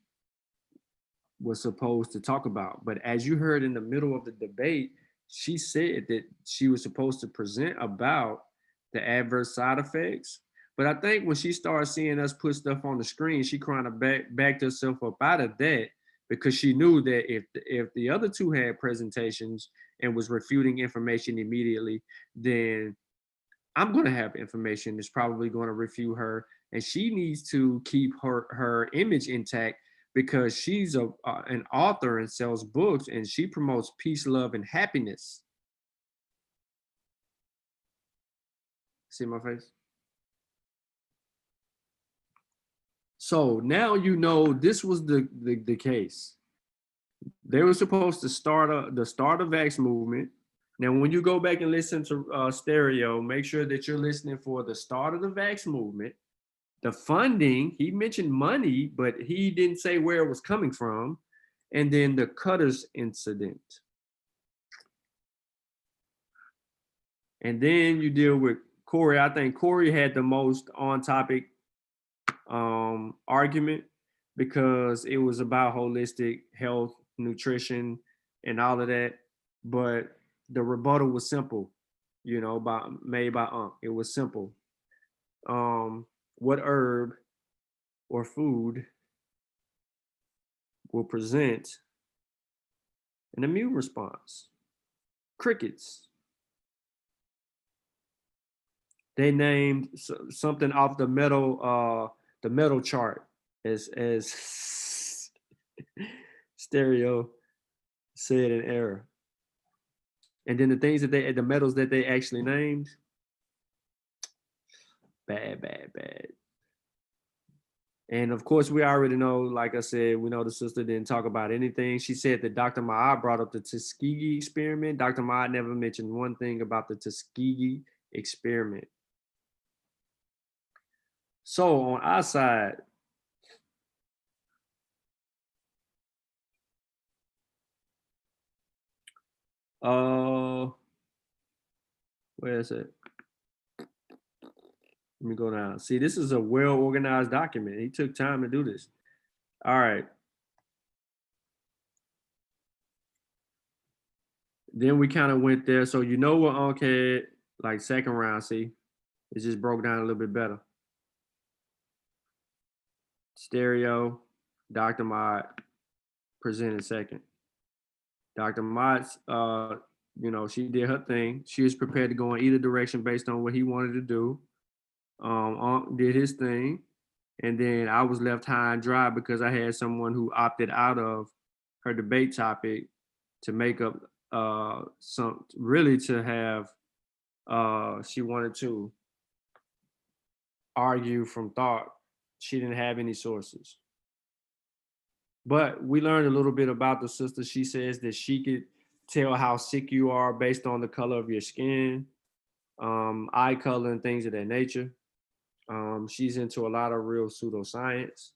Speaker 1: was supposed to talk about. But as you heard in the middle of the debate, she said that she was supposed to present about the adverse side effects. But I think when she started seeing us put stuff on the screen, she kind of backed herself up out of that because she knew that if the other two had presentations and was refuting information immediately, then I'm going to have information that's probably going to refute her, and she needs to keep her image intact because she's an author and sells books, and she promotes peace, love, and happiness. See my face? So now you know this was the case. They were supposed to start the vax movement. Now, when you go back and listen to Stereo, make sure that you're listening for the start of the vax movement. The funding, he mentioned money, but he didn't say where it was coming from. And then the Cutters incident. And then you deal with Corey. I think Corey had the most on topic argument because it was about holistic health, nutrition, and all of that. But the rebuttal was simple, made by Unc. It was simple. What herb or food will present an immune response? Crickets. They named something off the metal chart as Stereo said in error. And then the metals that they actually named, bad. And of course, we already know, like I said, we know the sister didn't talk about anything. She said that Dr. Maat brought up the Tuskegee experiment. Dr. Maat never mentioned one thing about the Tuskegee experiment. So on our side, where is it? Let me go down. See, this is a well-organized document. He took time to do this. All right. Then we kind of went there. So you know what Unc like second round, see? It just broke down a little bit better. Stereo, Dr. Mott presented second. Dr. Mott, she did her thing. She was prepared to go in either direction based on what he wanted to do. Unc did his thing. And then I was left high and dry because I had someone who opted out of her debate topic to make up some really to have she wanted to argue from thought. She didn't have any sources. But we learned a little bit about the sister. She says that she could tell how sick you are based on the color of your skin, eye color, and things of that nature. She's into a lot of real pseudoscience.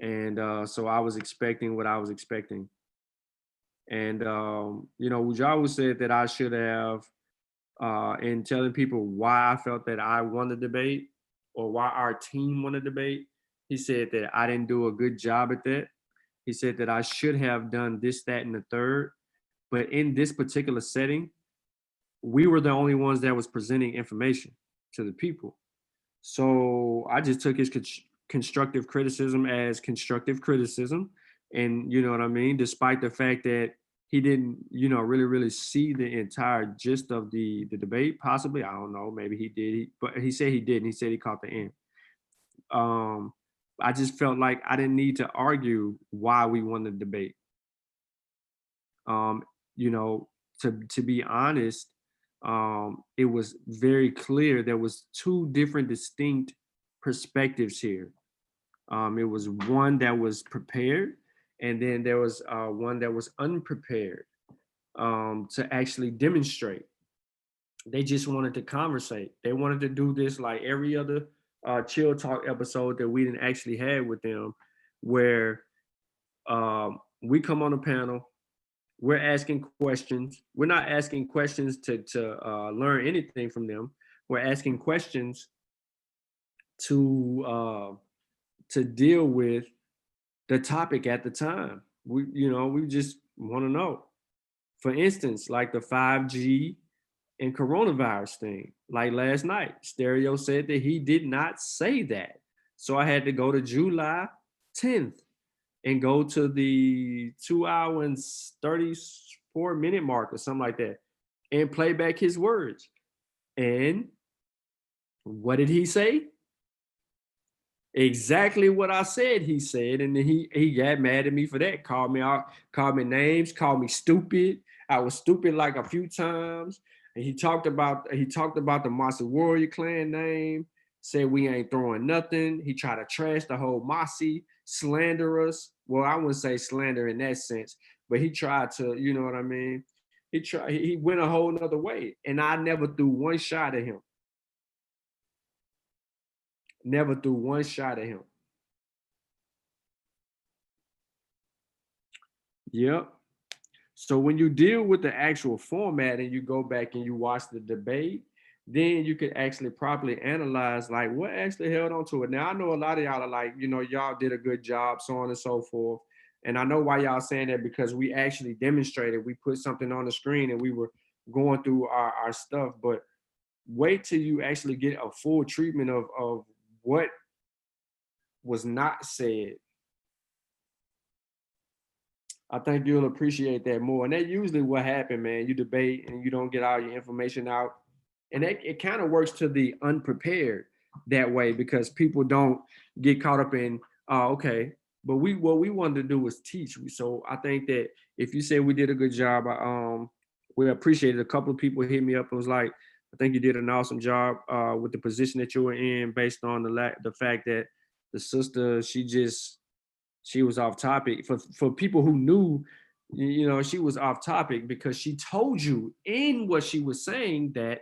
Speaker 1: And so I was expecting what I was expecting. And, Ujawu said that I should have, in telling people why I felt that I won the debate or why our team won the debate, he said that I didn't do a good job at that. He said that I should have done this, that, and the third. But in this particular setting, we were the only ones that was presenting information to the people. So I just took his constructive criticism as constructive criticism. And you know what I mean? Despite the fact that he didn't, really, really see the entire gist of the debate, possibly. I don't know. Maybe he did. But he said he didn't. He said he caught the end. I just felt like I didn't need to argue why we won the debate. To be honest, it was very clear there was two different distinct perspectives here. It was one that was prepared, and then there was one that was unprepared to actually demonstrate. They just wanted to conversate. They wanted to do this like every other chill talk episode that we didn't actually have with them, where we come on a panel, we're asking questions. We're not asking questions to learn anything from them. We're asking questions to deal with the topic at the time. We just want to know. For instance, like the 5G and coronavirus thing. Like last night, Stereo said that he did not say that. So I had to go to July 10th and go to the 2 hour and 34-minute mark or something like that and play back his words. And what did he say? Exactly what I said he said. And then he got mad at me for that. Called me out, called me names, called me stupid. I was stupid like a few times. And he talked about the Mossy Warrior Clan name, said we ain't throwing nothing. He tried to trash the whole Mossy, slander us. Well, I wouldn't say slander in that sense, but he tried to, you know what I mean? He went a whole nother way. And I never threw one shot at him. Never threw one shot at him. Yep. So when you deal with the actual format and you go back and you watch the debate, then you can actually properly analyze like what actually held on to it. Now I know a lot of y'all are like, y'all did a good job, so on and so forth. And I know why y'all saying that, because we actually demonstrated, we put something on the screen and we were going through our stuff. But wait till you actually get a full treatment of what was not said. I think you'll appreciate that more. And that usually what happened, man. You debate and you don't get all your information out. And it kind of works to the unprepared that way, because people don't get caught up in, oh, okay. But what we wanted to do was teach. So I think that if you say we did a good job, we appreciated. A couple of people hit me up and was like, I think you did an awesome job with the position that you were in, based on the fact that the sister, she was off topic. For people who knew, she was off topic because she told you in what she was saying that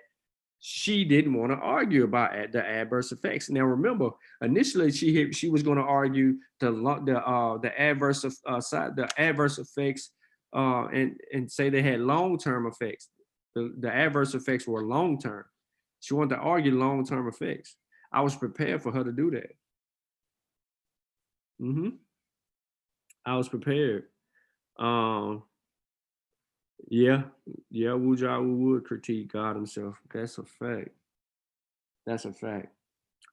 Speaker 1: she didn't want to argue about the adverse effects. Now remember, initially she was going to argue the adverse effects and say they had long-term effects. The adverse effects were long-term. She wanted to argue long-term effects. I was prepared for her to do that. I was prepared. Um, yeah, yeah, Wuja would critique God himself. That's a fact. That's a fact.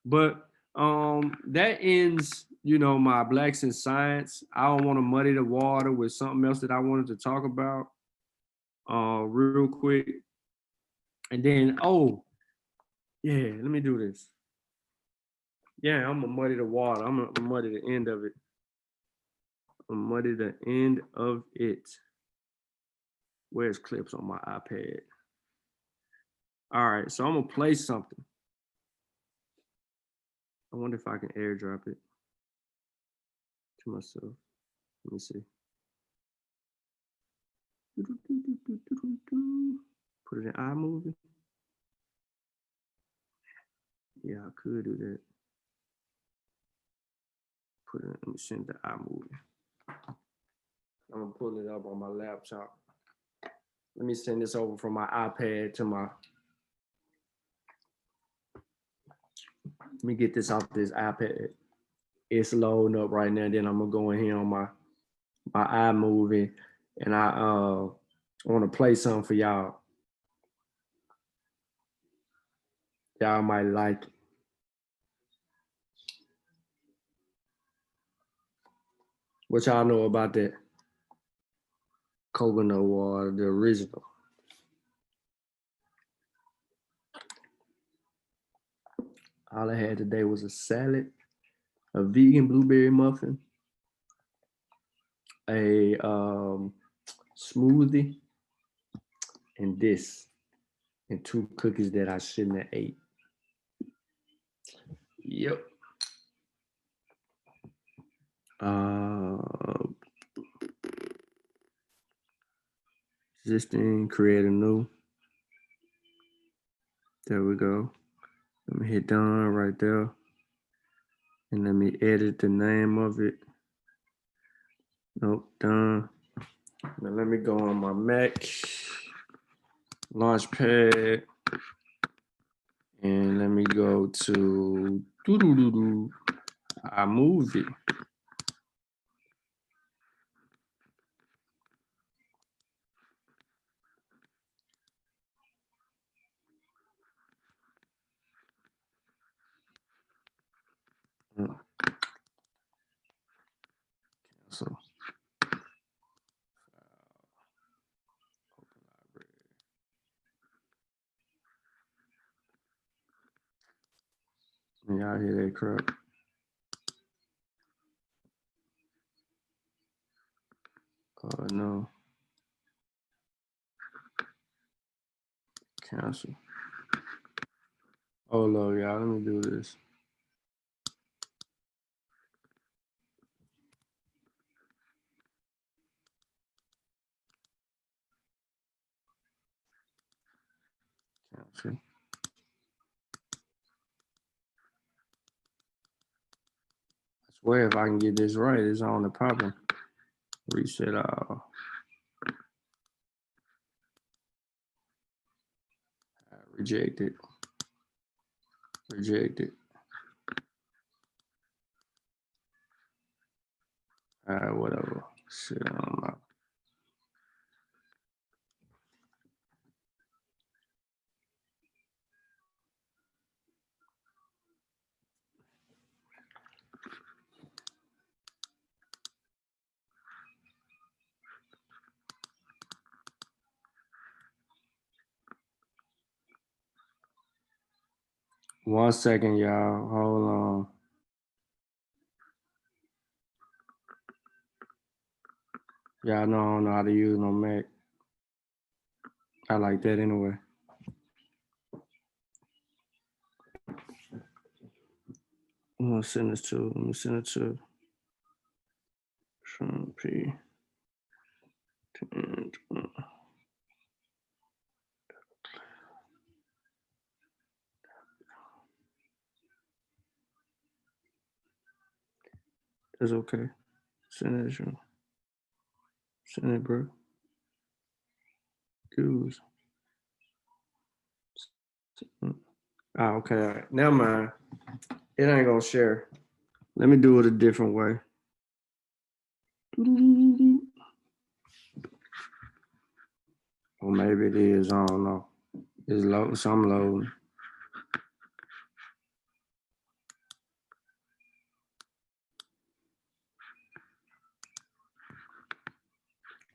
Speaker 1: But that ends, my Blacks in Science. I don't want to muddy the water with something else that I wanted to talk about real quick. And then, yeah, let me do this. Yeah, I'm gonna muddy the water. I'm gonna muddy the end of it. I'm gonna muddy the end of it. Where's clips on my iPad? All right, so I'm gonna play something. I wonder if I can airdrop it to myself. Let me see. Put it in iMovie. Yeah, I could do that. Let me send the iMovie. I'm gonna pull it up on my laptop. Let me send this over from my iPad to my. Let me get this off this iPad. It's loading up right now. Then I'm gonna go in here on my iMovie, and I want to play something for y'all. Y'all might like it. What y'all know about that coconut water, the original? All I had today was a salad, a vegan blueberry muffin, a smoothie, and this, and 2 cookies that I shouldn't have ate. Yep. Existing, create a new. There we go. Let me hit done right there. And let me edit the name of it. Nope, done. Now let me go on my Mac, Launchpad, and let me go to iMovie. So y'all hear that crap? Oh no. Cancel. Oh no, y'all, let me do this. Cancel. I swear if I can get this right, it's on the problem. Reset all. Reject it. Reject it. Whatever. Shit, I don't know. One second, y'all. Hold on. Y'all know I don't know how to use no Mac. I like that anyway. I'm gonna send this to. Let me send it to Sean P. That's okay. Send it, Sean. Send it, bro. Goose. Oh, okay. Never mind. It ain't gonna share. Let me do it a different way. Or maybe it is. I don't know. It's low. Some loading.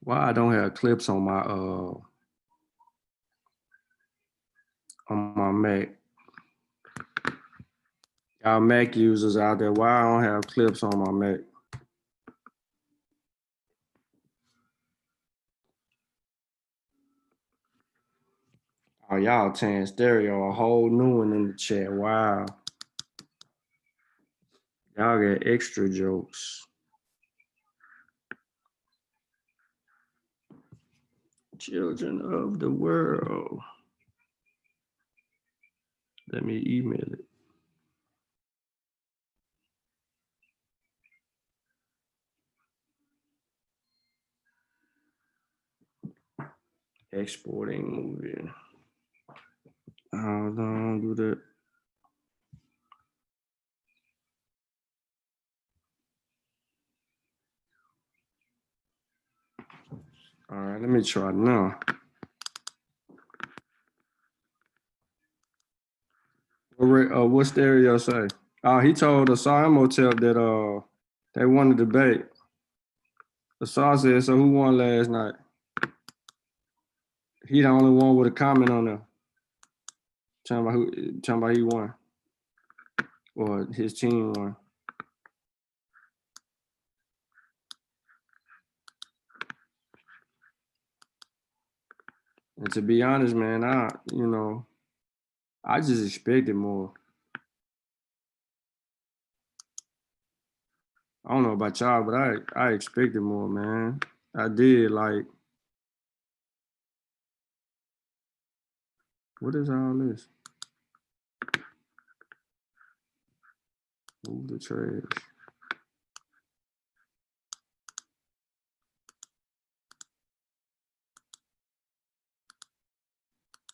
Speaker 1: Why I don't have clips on my Mac? Y'all Mac users out there, why I don't have clips on my Mac? Oh, y'all Tan Stereo, a whole new one in the chat. Wow. Y'all get extra jokes. Children of the world. Let me email it. Exporting movie. Don't do that. All right, let me try now. What Stereo say? He told Asar Imhotep that they won the debate. Asar said, so who won last night? He the only one with a comment on there. Talking about he won. Or his team won. And to be honest, man, I just expected more. I don't know about y'all, but I expected more, man. I did. Like, what is all this? Move the trash.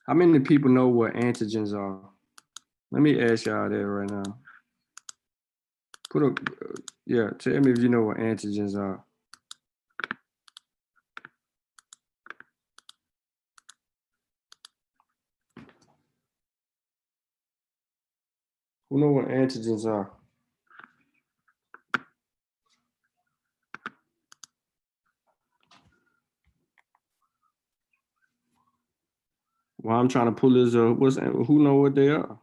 Speaker 1: How many people know what antigens are? Let me ask y'all that right now. Tell me if you know what antigens are. Who know what antigens are? Well, I'm trying to pull this up. Who know what they are?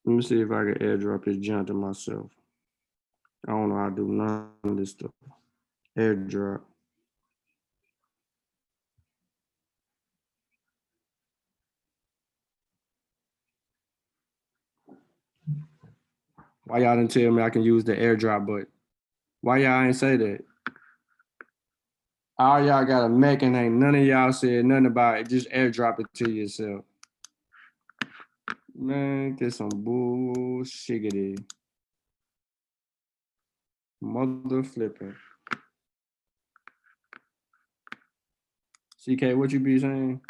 Speaker 1: Let me see if I can airdrop this junk to myself. I don't know how to do none of this stuff. Airdrop. Why y'all didn't tell me I can use the airdrop button? Why y'all ain't say that? All y'all got a Mac and ain't none of y'all said nothing about it. Just airdrop it to yourself. Man, get some bullshiggity. Mother flipping. CK, what you be saying?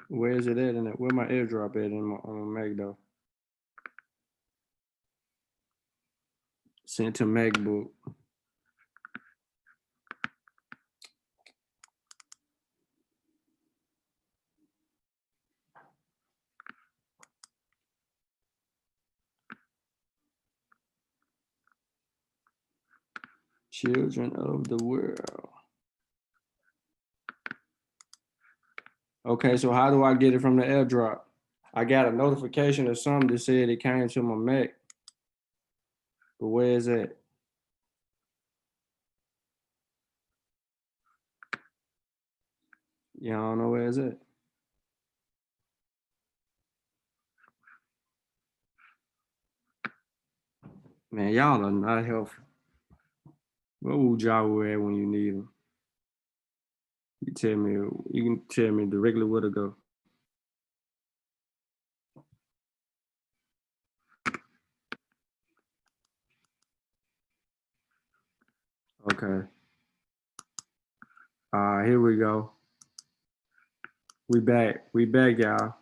Speaker 1: Where is it at? Where my airdrop at on my Mac though? Sent to MacBook. Children of the world. Okay, so how do I get it from the airdrop? I got a notification or something that said it came to my Mac. But where is it? Y'all don't know where it's at? Man, y'all are not helpful. Where would y'all at when you need them? You can tell me directly where to go. Okay. Here we go. We back, y'all.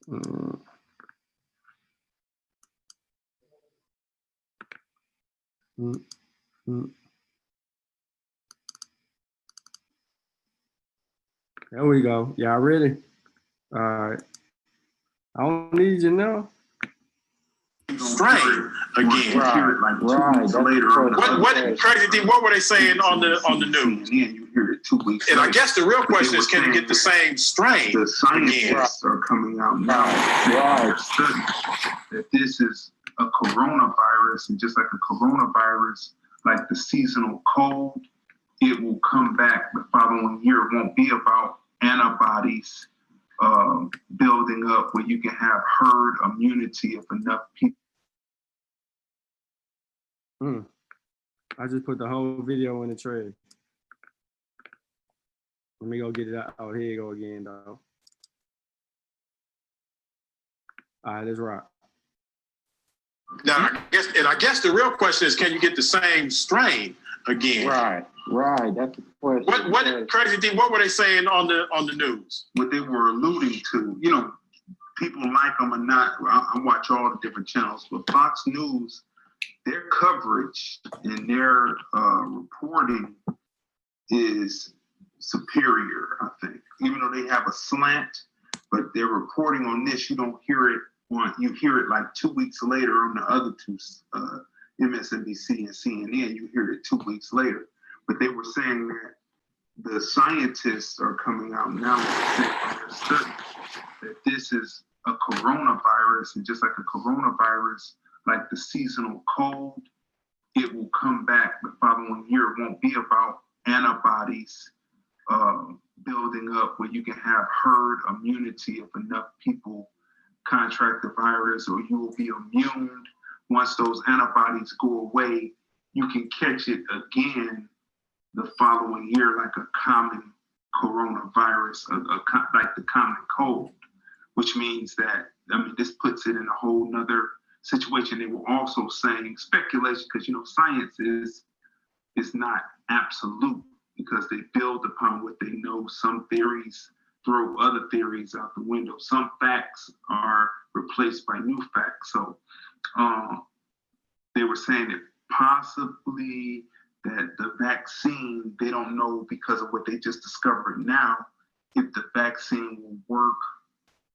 Speaker 1: Mm. Mm, mm. There we go. Y'all ready? All right. I don't need you now.
Speaker 2: Strain again.
Speaker 3: Right.
Speaker 2: What Crazy D, what were they saying on the news?
Speaker 3: You hear it 2 weeks
Speaker 2: And
Speaker 3: later.
Speaker 2: I guess the real question is, can you get the same strain
Speaker 3: The
Speaker 2: again?
Speaker 3: scientists are coming out now with studies that this is a coronavirus, and just like a coronavirus, like the seasonal cold, it will come back the following year. It won't be about antibodies building up where you can have herd immunity of enough people.
Speaker 1: I just put the whole video in the tray. Let me go get it out. Oh, here you go again, though. All right, let's rock.
Speaker 2: Now, I guess the real question is, can you get the same strain again?
Speaker 3: Right. That's the question.
Speaker 2: What Crazy D, what were they saying on the news?
Speaker 3: What they were alluding to, people like them or not. I watch all the different channels, but Fox News, their coverage and their reporting is superior, I think. Even though they have a slant, but their reporting on this, you don't hear it you hear it like 2 weeks later on the other two, MSNBC and CNN, you hear it 2 weeks later. But they were saying that the scientists are coming out now and saying in their studies that this is a coronavirus, and just like a coronavirus, like the seasonal cold, it will come back the following year. It won't be about antibodies building up where you can have herd immunity of enough people contract the virus, or you will be immune. Once those antibodies go away, you can catch it again the following year like a common coronavirus, like the common cold, which means that, this puts it in a whole nother situation. They were also saying speculation, because, science is not absolute, because they build upon what they know. Some theories throw other theories out the window. Some facts are replaced by new facts. So they were saying that possibly that the vaccine, they don't know because of what they just discovered now, if the vaccine will work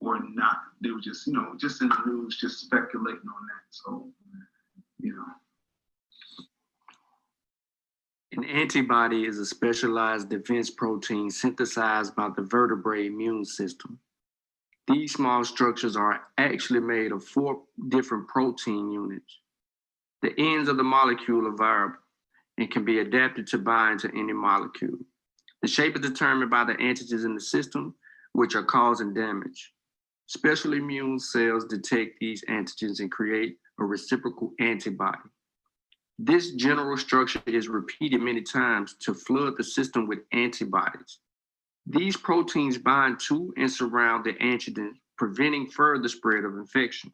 Speaker 3: or not. They were just, just in the news, just speculating on that. So,
Speaker 4: An antibody is a specialized defense protein synthesized by the vertebrate immune system. These small structures are actually made of 4 different protein units. The ends of the molecule are variable and can be adapted to bind to any molecule. The shape is determined by the antigens in the system, which are causing damage. Special immune cells detect these antigens and create a reciprocal antibody. This general structure is repeated many times to flood the system with antibodies. These proteins bind to and surround the antigen, preventing further spread of infection.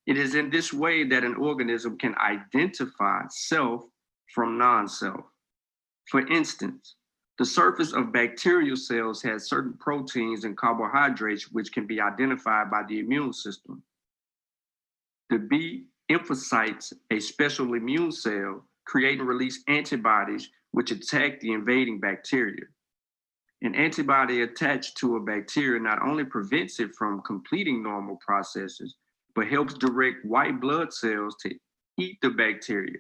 Speaker 4: It is in this way that an organism can identify self from non-self. For instance, the surface of bacterial cells has certain proteins and carbohydrates which can be identified by the immune system. The B lymphocytes, a special immune cell, create and release antibodies which attack the invading bacteria. An antibody attached to a bacteria not only prevents it from completing normal processes, but helps direct white blood cells to eat the bacteria.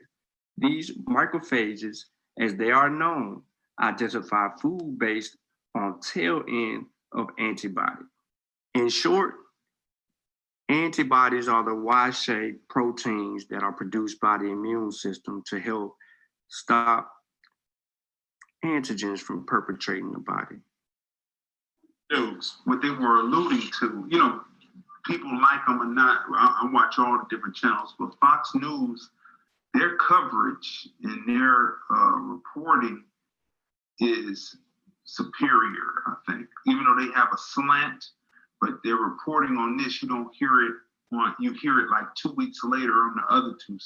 Speaker 4: These macrophages, as they are known, identify food based on tail end of antibody. In short, antibodies are the Y-shaped proteins that are produced by the immune system to help stop antigens from perpetrating the body.
Speaker 2: News.
Speaker 3: What they were alluding to, people like them or not. I watch all the different channels, but Fox News, their coverage and their reporting is superior, I think. Even though they have a slant, but their reporting on this, you don't hear it you hear it like 2 weeks later on the other two,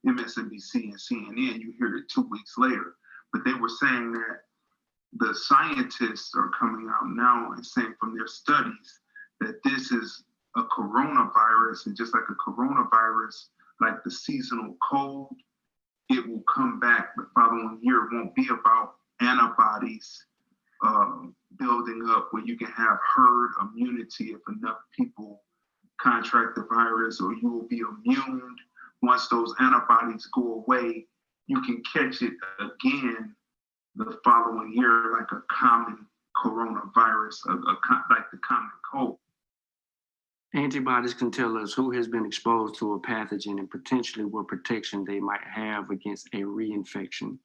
Speaker 3: MSNBC and CNN, you hear it 2 weeks later. But they were saying that the scientists are coming out now and saying from their studies that this is a coronavirus, and just like a coronavirus, like the seasonal cold, it will come back the following year. It won't be about antibodies building up where you can have herd immunity if enough people contract the virus, or you will be immune. Once those antibodies go away, you can catch it again the following year, like a common coronavirus, like the common cold.
Speaker 4: Antibodies can tell us who has been exposed to a pathogen and potentially what protection they might have against a reinfection.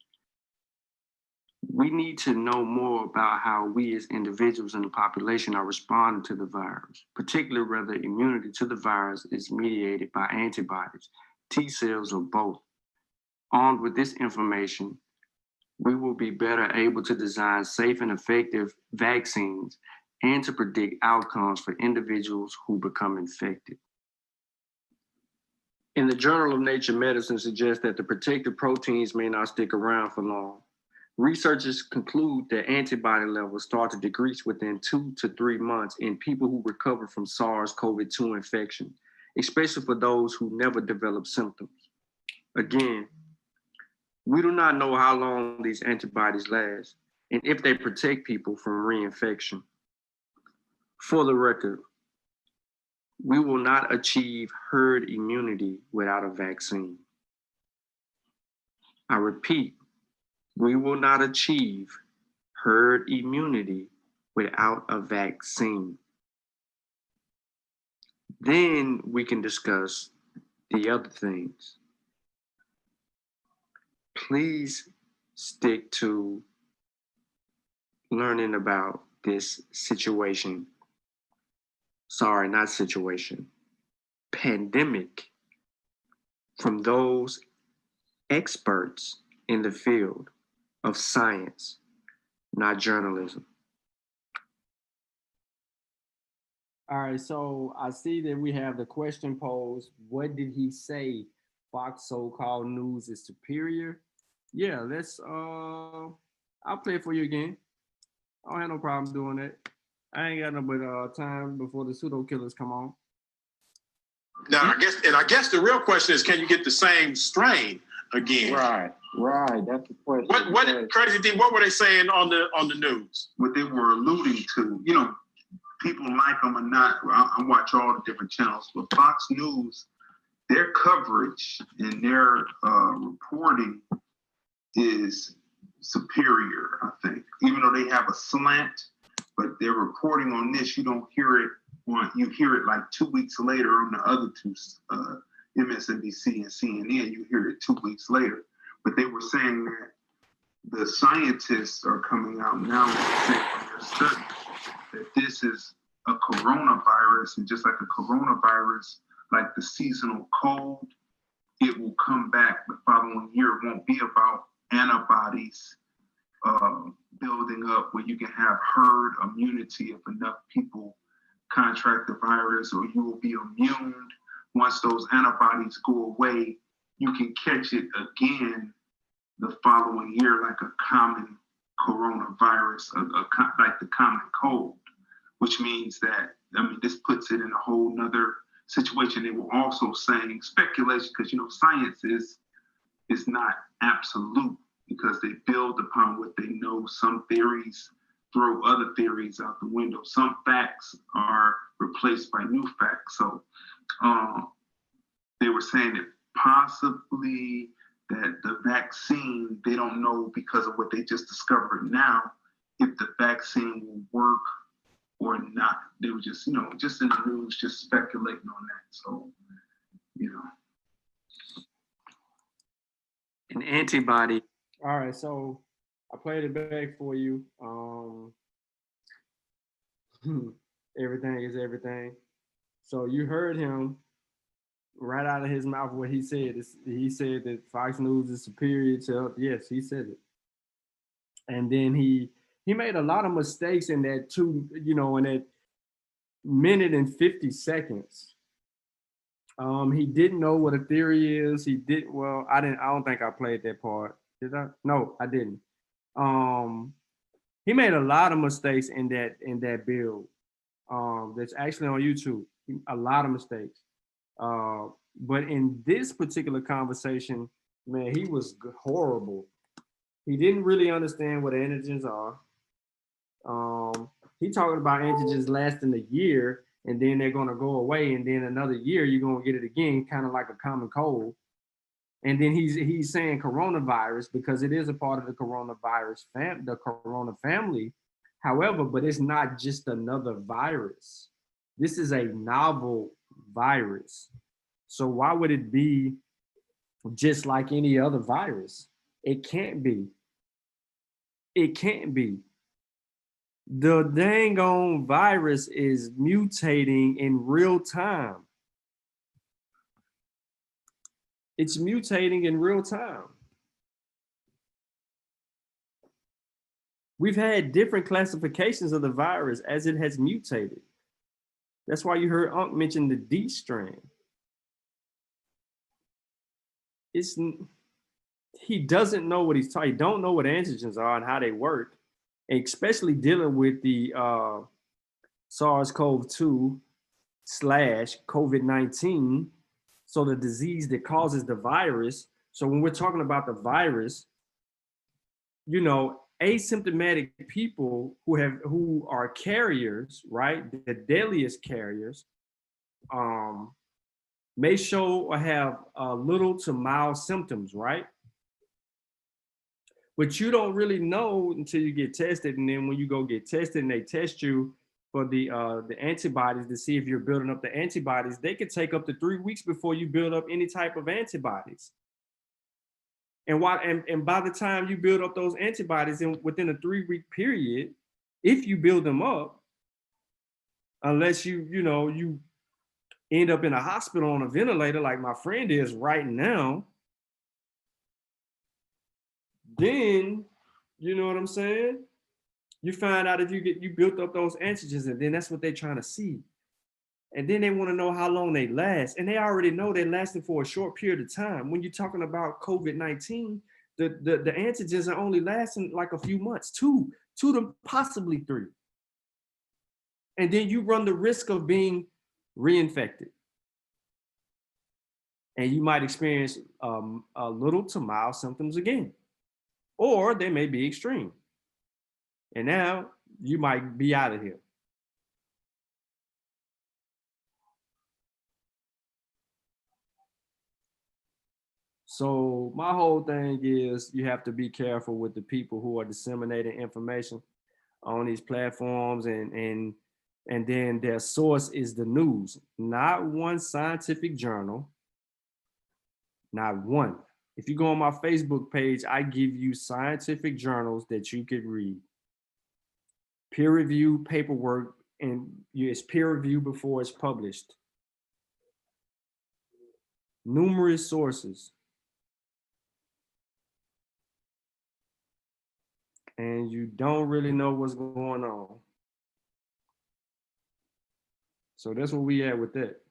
Speaker 4: We need to know more about how we as individuals in the population are responding to the virus, particularly whether immunity to the virus is mediated by antibodies, T cells, or both. Armed with this information, we will be better able to design safe and effective vaccines and to predict outcomes for individuals who become infected. In the Journal of Nature Medicine suggests that the protective proteins may not stick around for long. Researchers conclude that antibody levels start to decrease within 2 to 3 months in people who recover from SARS-CoV-2 infection, especially for those who never develop symptoms. Again, we do not know how long these antibodies last and if they protect people from reinfection. For the record, we will not achieve herd immunity without a vaccine. I repeat, we will not achieve herd immunity without a vaccine. Then we can discuss the other things. Please stick to learning about this situation. Sorry, not situation. Pandemic from those experts in the field of science, not journalism.
Speaker 1: All right, so I see that we have the question posed. What did he say? Fox so-called news is superior. Yeah, I'll play it for you again. I don't have no problem doing that. I ain't got no but time before the pseudo killers come on.
Speaker 2: Now, I guess the real question is, can you get the same strain again?
Speaker 5: Right. That's the question.
Speaker 2: What Crazy D? What were they saying on the news?
Speaker 3: What they were alluding to, people like them or not. I watch all the different channels, but Fox News, their coverage and their reporting is superior, I think. Even though they have a slant, but their reporting on this, you don't hear it. You hear it like 2 weeks later on the other two, MSNBC and CNN. You hear it 2 weeks later. But they were saying that the scientists are coming out now and saying from their studies that this is a coronavirus, and just like a coronavirus, like the seasonal cold, it will come back the following year. It won't be about antibodies building up where you can have herd immunity if enough people contract the virus, or you will be immune. Once those antibodies go away, you can catch it again the following year, like a common coronavirus, like the common cold, which means that, this puts it in a whole nother situation. They were also saying speculation, because, science is not absolute, because they build upon what they know. Some theories throw other theories out the window. Some facts are replaced by new facts. So they were saying that possibly that the vaccine, they don't know because of what they just discovered now, if the vaccine will work or not. They were just, just in the news, just speculating on that. So,
Speaker 4: An antibody.
Speaker 1: All right, so I played it back for you. Everything is everything. So you heard him right out of his mouth what he said. He said that Fox News is superior to, yes, he said it. And then he made a lot of mistakes in that in that minute and 50 seconds. He didn't know what a theory is. He did well. I didn't. I don't think I played that part. Did I? No, I didn't. Um, he made a lot of mistakes in that build. That's actually on YouTube. A lot of mistakes. But in this particular conversation, man, he was horrible. He didn't really understand what antigens are. He talking about antigens lasting a year and then they're gonna go away, and then another year you're gonna get it again, kind of like a common cold. And then he's saying coronavirus because it is a part of the coronavirus the corona family. However, but it's not just another virus. This is a novel virus. So why would it be just like any other virus? It can't be. It can't be. The dang on virus is mutating in real time. It's mutating in real time. We've had different classifications of the virus as it has mutated. That's why you heard Unc mention the D strand. He doesn't know what he's talking. He don't know what antigens are and how they work, especially dealing with the SARS-CoV-2 / COVID-19. So the disease that causes the virus. So when we're talking about the virus, you know, asymptomatic people who are carriers, right? The deadliest carriers, may show or have little to mild symptoms, right? But you don't really know until you get tested. And then when you go get tested and they test you for the antibodies to see if you're building up the antibodies, they could take up to 3 weeks before you build up any type of antibodies. And by the time you build up those antibodies within a 3-week period, if you build them up, unless you end up in a hospital on a ventilator like my friend is right now, then, you know what I'm saying? You find out if you built up those antigens, and then that's what they're trying to see. And then they want to know how long they last. And they already know they're lasting for a short period of time. When you're talking about COVID-19, the antigens are only lasting like a few months, two to possibly 3. And then you run the risk of being reinfected. And you might experience a little to mild symptoms again, or they may be extreme. And now you might be out of here. So my whole thing is you have to be careful with the people who are disseminating information on these platforms, and then their source is the news, not one scientific journal, not one. If you go on my Facebook page, I give you scientific journals that you could read. Peer review paperwork, and it's peer review before it's published. Numerous sources. And you don't really know what's going on. So that's where we at with that.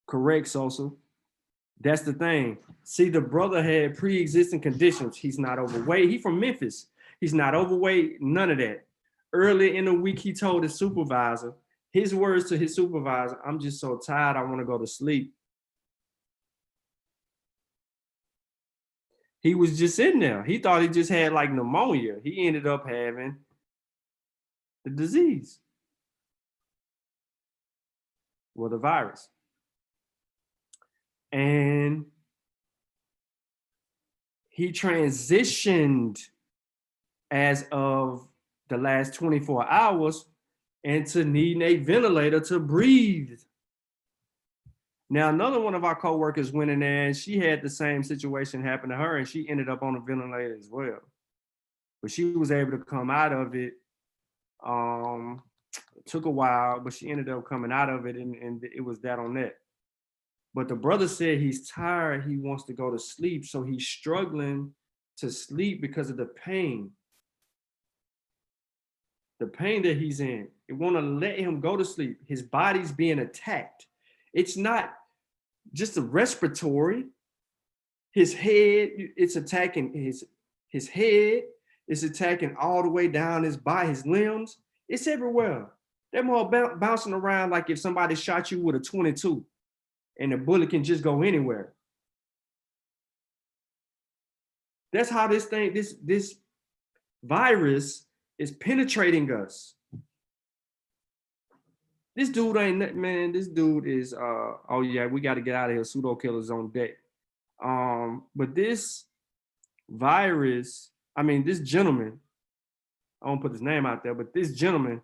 Speaker 1: Correct, Sosa. That's the thing. See, the brother had pre-existing conditions. He's not overweight. He's from Memphis. He's not overweight, none of that. Early in the week, he told his supervisor, his words to his supervisor, "I'm just so tired, I want to go to sleep." He was just sitting there. He thought he just had like pneumonia. He ended up having the disease. Well, the virus. And he transitioned as of the last 24 hours into needing a ventilator to breathe. Now, another one of our coworkers went in there and she had the same situation happen to her, and she ended up on a ventilator as well. But she was able to come out of it. It took a while, but she ended up coming out of it, and it was that on that. But the brother said he's tired, he wants to go to sleep, so he's struggling to sleep because of the pain. the pain that he's in. It won't let him go to sleep. His body's being attacked. It's not just a respiratory. His head, it's attacking his head. It's attacking all the way down his body, his limbs. It's everywhere. They're more bouncing around like if somebody shot you with a 22 and the bullet can just go anywhere. That's how this thing, this virus is penetrating us. This dude ain't, man, this dude is, oh yeah, we got to get out of here. Pseudo killers on deck. But this virus, I mean, this gentleman, I won't put his name out there, but this gentleman